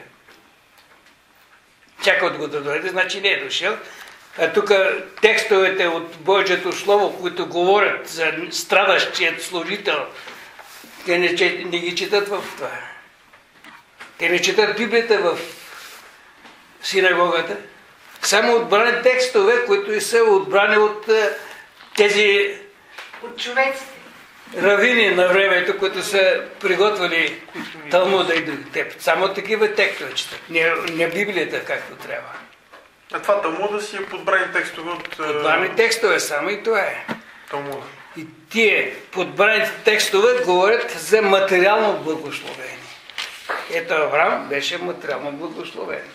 [SPEAKER 1] Чакат го да дойде, значи не е дошъл. А тук текстовете от Божието Слово, които говорят за страдащият служител, те не ги четат в това. Те не четат Библията в синагогата. Само отбрани текстове, които са отбрани от тези...
[SPEAKER 3] От човеците.
[SPEAKER 1] Равини на времето, които са приготвили Талмуда и други. Само такива текстове четат. Не Библията, както трябва.
[SPEAKER 2] А това Талмуда си е подбрани текстове от...
[SPEAKER 1] Подбрани текстове, само и това е.
[SPEAKER 2] Талмуда.
[SPEAKER 1] И тия подбраните текстове говорят за материално благословение. Ето Авраам беше материално благословение.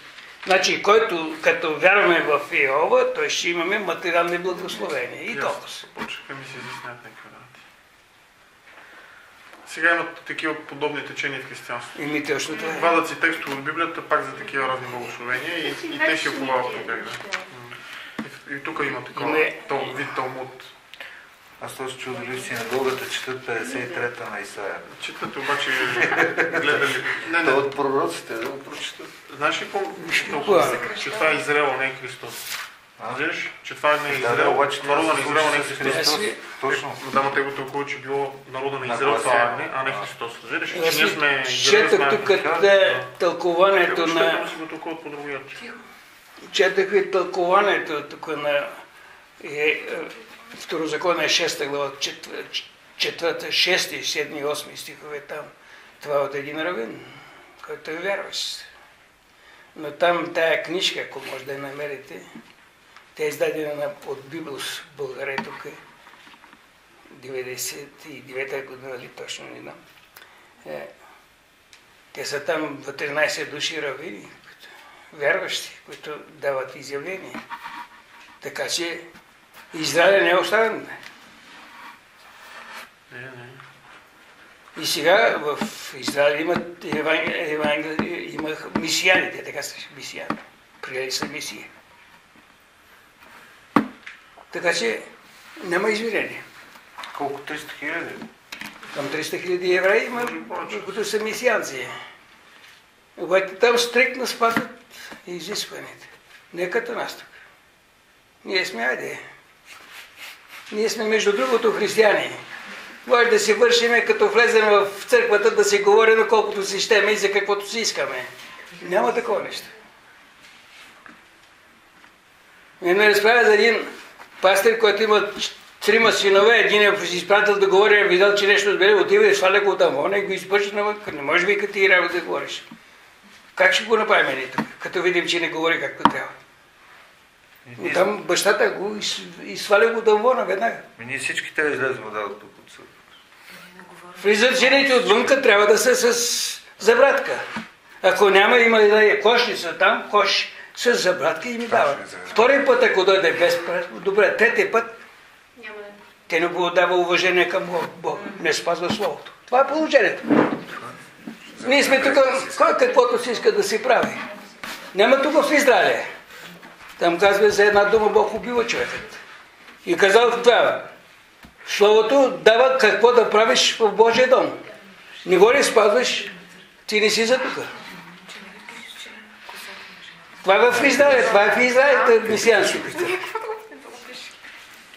[SPEAKER 1] Значи, който като вярваме в Йehova, той ще имаме материални благословения. И толкова.
[SPEAKER 2] Почекай ми се изяснят някакви работи. Сега имат такива подобни течения в християнството.
[SPEAKER 1] И точно това.
[SPEAKER 2] Вадат си текстове от Библията, пак за такива разни благословения и те си оповават по тях. И тук има такова вид Талмуд.
[SPEAKER 5] Аз този чудо дали в синагогата четат 53-та на Исаия.
[SPEAKER 2] Четат обаче гледали.
[SPEAKER 5] Не. От пророците да го прочитат.
[SPEAKER 2] Знаеш ли какво? Че това е Израел, не е Христос. Виждаш? Че това не е Израел. Народа на Израел не е Христос.
[SPEAKER 5] Точно.
[SPEAKER 2] Да, но те го тълкуват, че било народа на Израел, това а не Христос. Виждаш? Че ние сме...
[SPEAKER 1] Четах тук тълкуването на... Четах ви тълкуването тук на... Второзаконие 6 глава, 4, 6, 7 и 8 стихове там. Това от един равин, който е вярващ. Но там тая книжка, ако може да я намерите, тя е издадена от Библос в България тук, 99-та година, ли точно не знам. Те са там 13 души равини, вярващи, които дават изявление. Така че Израиля не е оставен. И сега в Израиля имат имах мисияните, така са мисияни. Приели са мисия. Така че няма извинение.
[SPEAKER 5] Колко 300 000?
[SPEAKER 1] Към 300 000 евреи има, които са мисианци. Обаче там стриктно спазват изискваните. Не като нас тук. Ние сме, айде. Ние сме между другото християни. Може да си вършиме, като влезем в църквата, да си говорим колкото си щеме и за каквото си искаме. Няма такова нещо. Ме разправя за един пастир, който има 3 синове, един е изпратил да говори, видял, че нещо сбере, отива и сваля го там, он и го изпъща навън. Не може би като ти работа да говориш. Как ще го направим ние тук, като видим, че не говори както трябва? И там бащата го и сваля го дълбона веднага.
[SPEAKER 5] Ние всички те излезем да от тук от съд.
[SPEAKER 1] Влизат жените отвънка, трябва да са с забратка. Ако няма, има и да е кошни са там, кош с забратка и ми дават. Втори път, ако дойде без добре, трети път, те не го дава уважение към Бог, не спазва Словото. Това е положението. Ние сме тук, кой каквото си иска да си прави. Няма тук в Израиля. Там казва, за една дума Бог убива човекът. И казал това. Словото дава какво да правиш в Божия дом. Не го ли спазваш, ти не си за тук. Това е в Израел, това е в Израел, месианството.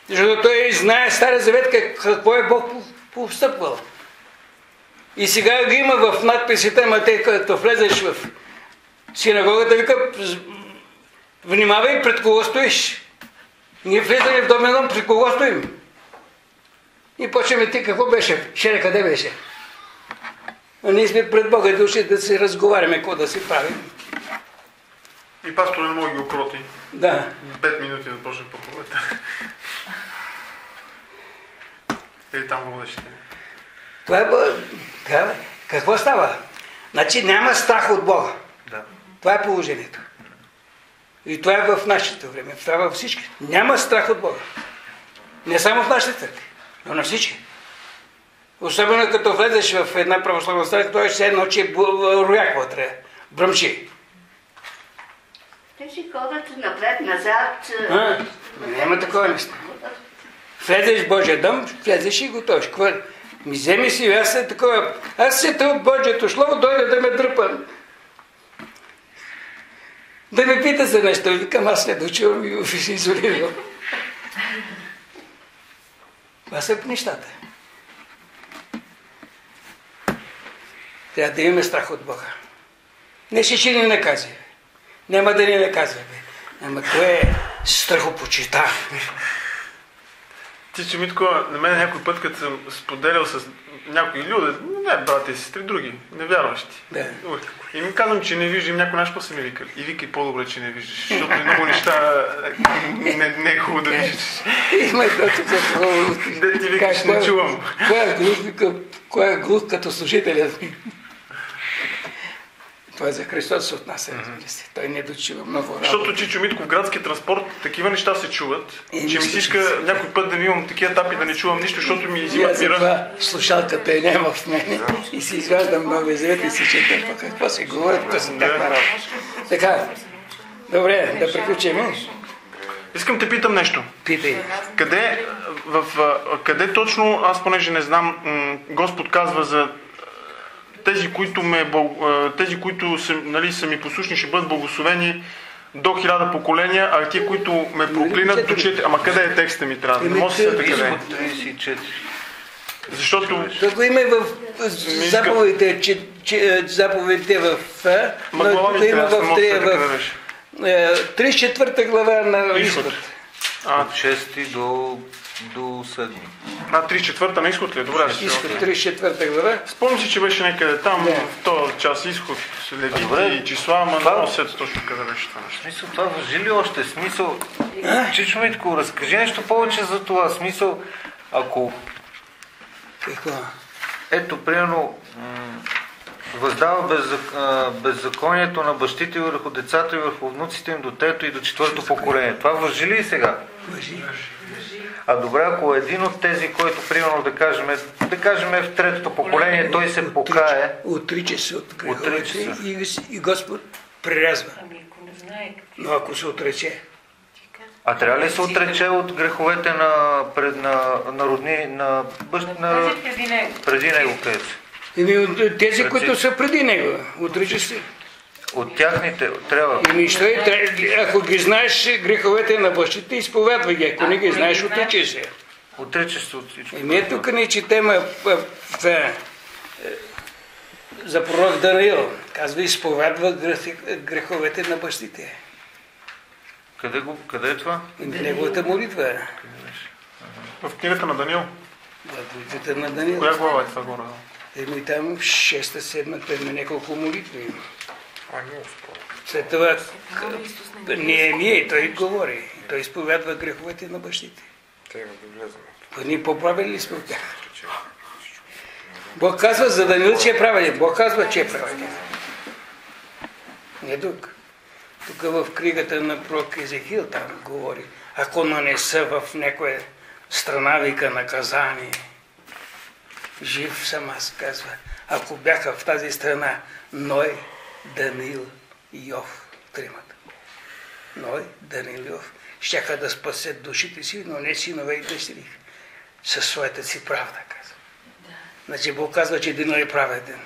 [SPEAKER 1] Защото той знае Стария Завет какво е Бог постъпвал. И сега ги има в надписите, ама те като влезеш в синагогата, вика, внимавай пред кого стоиш. Ние влизаме в домен дом, пред кого стоим. И почваме ти какво беше? Вчера къде беше? А ние сме пред Бога и дошли да се разговаряме, какво да си правим.
[SPEAKER 2] И пастор не може да ги укроти.
[SPEAKER 1] Да.
[SPEAKER 2] 5 минути да почне проповедта. Или там водещите.
[SPEAKER 1] Това е... Какво става? Значи няма страх от Бога.
[SPEAKER 5] Да.
[SPEAKER 1] Това е положението. И това е в нашето време. Това е във всички. Няма страх от Бога. Не само в нашите църкви, но на всички. Особено като влезеш в една православна църква, той ще едно, че рояк вътре, бръмчи.
[SPEAKER 6] Те си ходят напред-назад.
[SPEAKER 1] Няма такова нещо. Влезеш в Божия дом, влезеш и готовиш. Ми вземи си, аз се такова. Аз се от Божието слово, дойде да ме дръпа. Да ме пита за нещо. Викам, аз не дочувам и се изолирам. Това са нещата. Трябва да имаме страх от Бога. Не ще ни наказва. Няма да ни наказва. Ама кое е страхопочита?
[SPEAKER 2] Ти, че Митко, на мен някой път, като съм споделял с някои люди, не брати и сестри, други, невярващи.
[SPEAKER 1] Да.
[SPEAKER 2] И ми казвам, че не виждам, някой наш се ми вика. И викай по-добре, че не виждаш, защото много неща не е хубаво да виждаш.
[SPEAKER 1] Има точно хубаво.
[SPEAKER 2] Да ти викаш, не чувам.
[SPEAKER 1] Кой е глух като служителят ми? Това за Христос се отнася, разбира се. Той не дочува много работа.
[SPEAKER 2] Защото, Чичо Митко, в градския транспорт такива неща се чуват, че ми се иска някой път да имам такива етапи да не чувам нищо, защото ми изимат мира.
[SPEAKER 1] Това слушалката я няма в мене и си изваждам Новия Завет и си чета по какво се говорят, тук съм тяхна работа. Така, добре, да приключим.
[SPEAKER 2] Искам те питам нещо.
[SPEAKER 1] Питай.
[SPEAKER 2] Къде точно, аз понеже не знам, Господ казва за тези, които са ми послушни, ще бъдат благословени до 1000 поколения, а тия, които ме проклинат, до 4. Ама къде е текста ми трябва? Не може да се къде.
[SPEAKER 5] 34.
[SPEAKER 2] Защото...
[SPEAKER 1] Тук има в заповедите в...
[SPEAKER 2] Ма глава ми трябва, не може да къде беше.
[SPEAKER 1] 34 глава на Изход.
[SPEAKER 2] От
[SPEAKER 5] 6 до 7.
[SPEAKER 2] 34-та на Изход ли? Добре.
[SPEAKER 1] Изход, 34 глава.
[SPEAKER 2] Спомням си, че беше някъде там, в този час Изход, Левити и числа, ама не мога сета точно къде беше това нещо.
[SPEAKER 5] Смисъл, това важи ли още? Смисъл, Чичо Митко, разкажи нещо повече за това. Смисъл, ако...
[SPEAKER 1] Какво?
[SPEAKER 5] Ето, примерно, въздава беззаконието на бащите върху децата и върху внуците им до трето и до четвърто поколение. Това важи ли и сега?
[SPEAKER 1] Важи.
[SPEAKER 5] А добре, ако един от тези, който, примерно, да кажем в третото поколение, той се покае...
[SPEAKER 1] Отрича се от греховете и Господ прерязва. Но ако се отрече...
[SPEAKER 5] А трябва ли се отрече от греховете преди него, къде се?
[SPEAKER 1] Тези, които са преди него, отрича се.
[SPEAKER 5] От тяхните трябва.
[SPEAKER 1] Ако ги знаеш греховете на бащите, изповядвай ги. Ако не ги знаеш, отричай се.
[SPEAKER 5] Отричаш се от всичко.
[SPEAKER 1] Ние тук не четем за пророк Даниил. Казва, изповядва греховете на бащите.
[SPEAKER 5] Къде е това?
[SPEAKER 1] Неговата молитва.
[SPEAKER 2] В книгата на Даниил.
[SPEAKER 1] В молитвата на Даниил.
[SPEAKER 2] Коя глава е това горе?
[SPEAKER 1] Еми там 6-7 има няколко молитви. След това Неемия, той говори. Той изповядва греховете на бащите. Ние поправили ли сме от тях? Бог казва за Даниил, че е правилен. Бог казва, че е правилен. Не тук. Тук в книгата на пророк Езехил там говори. Ако нанеса в някоя страна, вика, наказание, жив съм аз, казва. Ако бяха в тази страна Ной, Даниил и Йов, тримата. Ной, Даниил и Йов. щяха да спасят душите си, но не синове и дъщери. Със своята си правда, казва. Значи Бог казва, че един е праведен.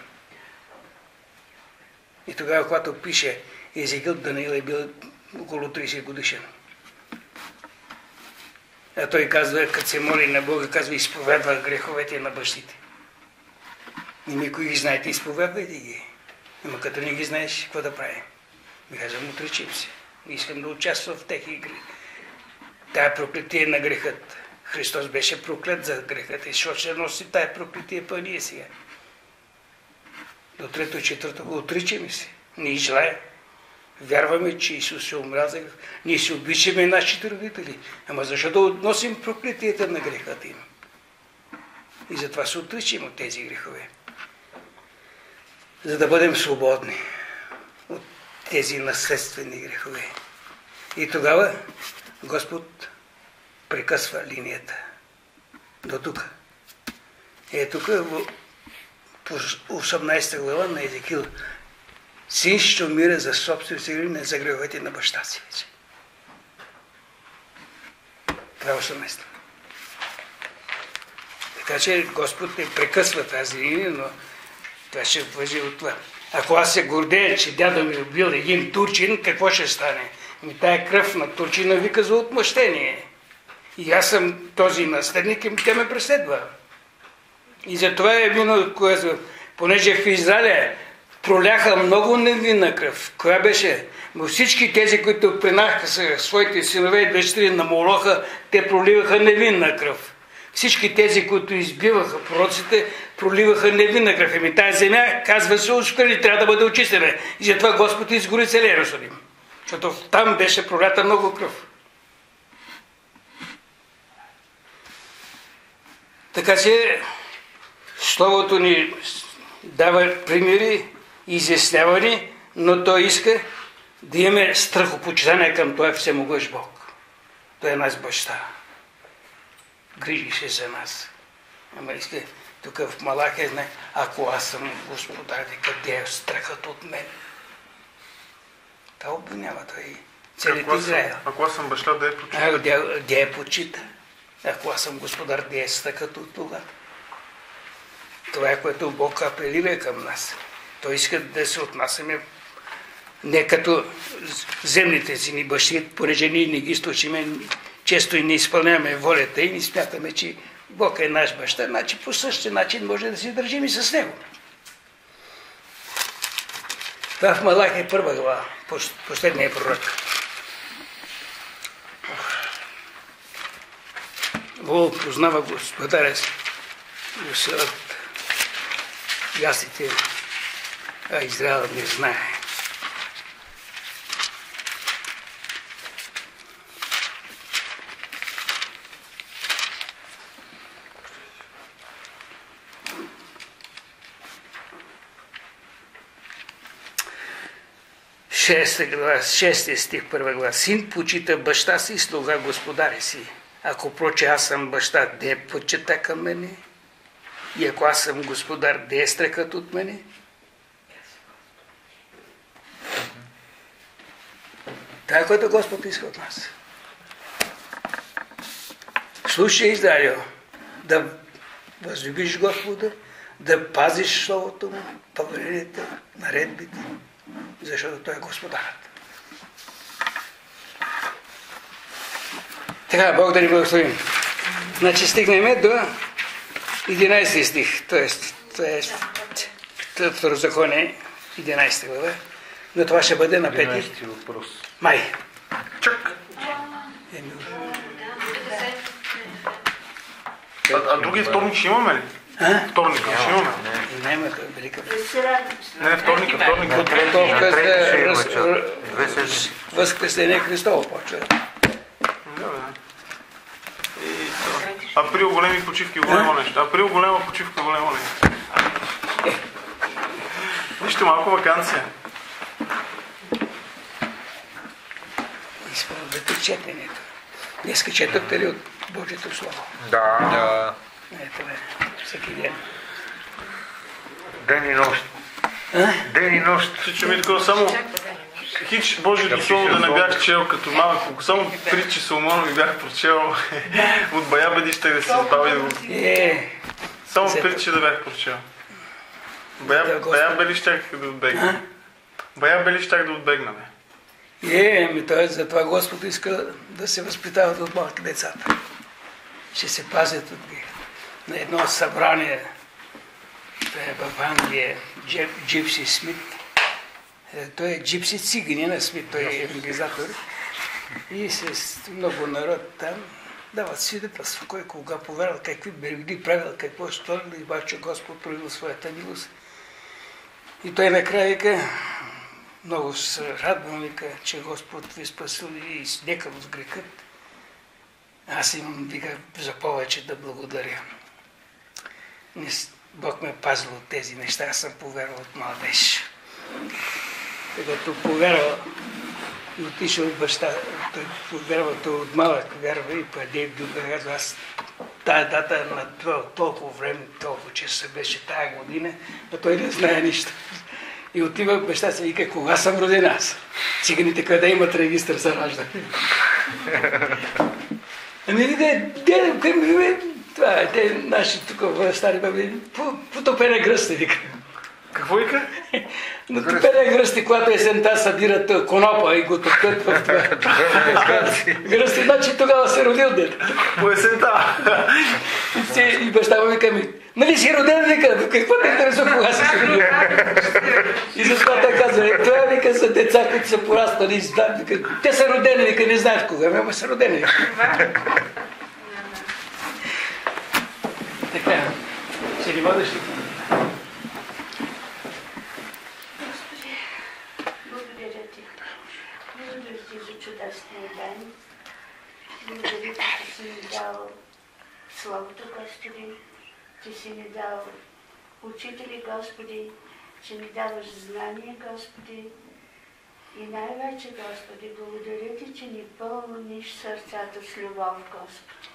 [SPEAKER 1] И тогава, когато пише Езекил, Даниил е бил около 30 годишен. А той казва, като се моли на Бога, казва, изповядва греховете на бащите. И ми, кои ги знаете, изповядвайте ги. Ама като не ги знаеш, какво да правим? Ми казвам, отричам се. Искам да участвам в тези игри. Тая проклетие на грехът. Христос беше проклет за грехът. И защото ще носи тая проклетие, па ние сега. До трето, четвърто го отричаме се. Ние желаем. Вярваме, че Исус е умрял за грех. Ние си обичаме нашите родители. Ама защо да относим проклетията на грехът им? И затова се отричаме от тези грехове. За да бъдем свободни от тези наследствени грехове. И тогава Господ прекъсва линията. До тук. Тук в 18 глава на Езекил. Син ще умира за собствените си грехове, не за греховете на баща си. Това е 18. Така че Господ не прекъсва тази линия, но това ще въжи от това. Ако аз се гордея, че дядо ми е бил един турчин, какво ще стане? Тая кръв на турчина вика за отмъщение. И аз съм този наследник и тя ме преследва. И затова е вино, понеже в Израиля проляха много невинна кръв. Коя беше? Но всички тези, които принаха своите синове и дъщери на Молоха, те проливаха невинна кръв. Всички тези, които избиваха пророците, проливаха невинна кръв. Тая земя, казва се, ускъли, трябва да бъде очистена. И затова Господ изгори целия Иерусалим. Защото там беше пролята много кръв. Така че Словото ни дава примери, изяснявани, но той иска да имаме страхопочитание към този всемогъщ Бог. Той е наш баща. Грижи се за нас. Ама иска тук в Малахия знае, ако аз съм Господар, къде е страхът от мен? Та обвинява той целите Израел.
[SPEAKER 2] Ако аз съм баща, да е почита?
[SPEAKER 1] Де е почита? Ако аз съм Господар, де е страхът от това? Това е, което Бог апелира към нас. Той иска да се отнасяме не като земните си ни бащи, понеже ние не ги слушаме, често и не изпълняваме волята и не смятаме, че Бог е наш баща, значи по същия начин може да се държим и с Него. Това в Малахия 1 глава, последния пророк. О, познава Господаря си, усилът ясните, а Израел не знае. Шести стих, 1 глава. Син почита баща си, слуга господаря си. Ако проче аз съм баща, де е почита към мене? И ако аз съм господар, де е страхът от мене? Това е което Господ иска от нас. Слушай, Израио, да възлюбиш Господа, да пазиш Словото му, повелението, наредбите, защото Той е Господарът. Така, Бог да ни благословим. Значи стигнем до 11 стих, т.е. Второзаконие, 11 глава, но това ще бъде на 5
[SPEAKER 5] въпрос.
[SPEAKER 1] Май.
[SPEAKER 2] Чак! А други вторник ще имаме ли? Вторник ще имаме?
[SPEAKER 1] Няма велика.
[SPEAKER 2] Не, вторник.
[SPEAKER 1] Възкресение Христово почва.
[SPEAKER 2] Април големи почивки, големо нещо. Април голема почивка, големо нещо. Нищо малко вакансия.
[SPEAKER 1] Изпълнете четенето. Днеска четохте ли от Божието Слово?
[SPEAKER 4] Да.
[SPEAKER 1] Ето бе, всеки ден.
[SPEAKER 5] Ден и нощ. Ден и нощ.
[SPEAKER 2] Всичко ми такова само хич Божието Слово да не бях чел като малко. Само притчи Соломонови бях прочел от бая бъди ще да се избави да го... Само притчи да бях прочел. Бая бели щях да отбегна. Бая бели щях да отбегна, бе.
[SPEAKER 1] Той затова Господ иска да се възпитават от малки децата. Ще се пазят от грех. На едно събрание в Англия, Джипси Смит. Той е Джипси циганин, а Смит, той е евангелизатор. И с много народ там дават свидетелство, кой кога повярвал, какви берегли правил, какво е сторил, и бачо Господ проявил своята милост. И той накрая вика, много се радвам, вика, че Господ ви спасил и излекал от грехът. Аз имам, вика, за повече да благодаря. Бог ме е пазил от тези неща, аз съм повярвал от младеж. Когато повярвал и отишъл от баща, той повярвал, той от малък вярва и паде в друга. Аз тая дата на толкова време, толкова часа беше тая година, но той не знае нищо. И отива баща си и вика, кога съм роден аз? Циганите къде имат регистър за раждане? Ами вика, това е, те наши тук стари баби, потопене гръсти, вика.
[SPEAKER 2] Какво вика?
[SPEAKER 1] Но топене гръсти, когато есента събират конопа и го топят в това. Гръсти, значи тогава се родил дете.
[SPEAKER 2] По есента.
[SPEAKER 1] И баща му вика ми, нали си роден, вика, какво те интересува, кога си родил? И затова той казва, това вика са деца, които са пораснали, те са родени, вика, не знаят кога, ама са родени. Така, ще ли водиш ли?
[SPEAKER 6] Господи, благодаря ти. Благодаря ти за чудесния ден. Благодаря ти, че си ни дал Словото, Господи. Че си ни дал учители, Господи. Че ни даваш знание, Господи. И най-вече, Господи, благодаря ти, че ни пълниш сърцата с любов, Господи.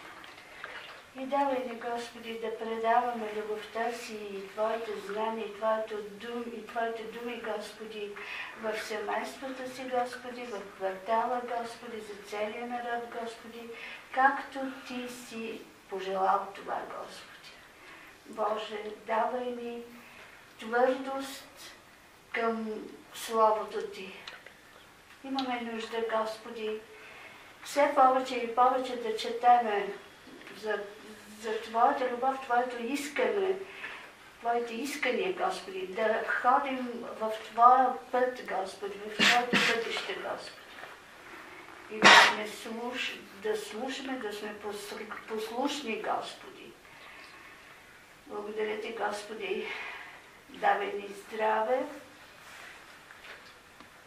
[SPEAKER 6] И давай ни, Господи, да предаваме любовта си и Твоите знания, и Твоите думи, Господи, в семействата си, Господи, в квартала, Господи, за целия народ, Господи, както Ти си пожелал това, Господи. Боже, давай ни твърдост към Словото Ти. Имаме нужда, Господи, все повече и повече да четеме за Твоята любов, Твоето искане, Твоите искания, Господи, да ходим в Твоя път, Господи, в Твоето пътище, Господи. И да слушаме, да сме послушни, Господи. Благодаря Ти, Господи, давай ни здраве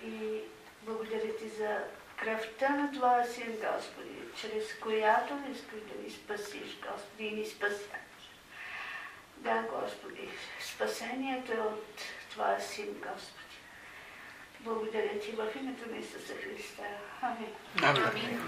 [SPEAKER 6] и благодаря Ти за кръвта на Твоя Син, Господи, чрез която искаш да ни спасиш, Господи, и ни спасяваш. Да, Господи, спасението е от Твоя Син, Господи. Благодаря Ти в името на Исуса Христа. Амин.
[SPEAKER 1] Амин.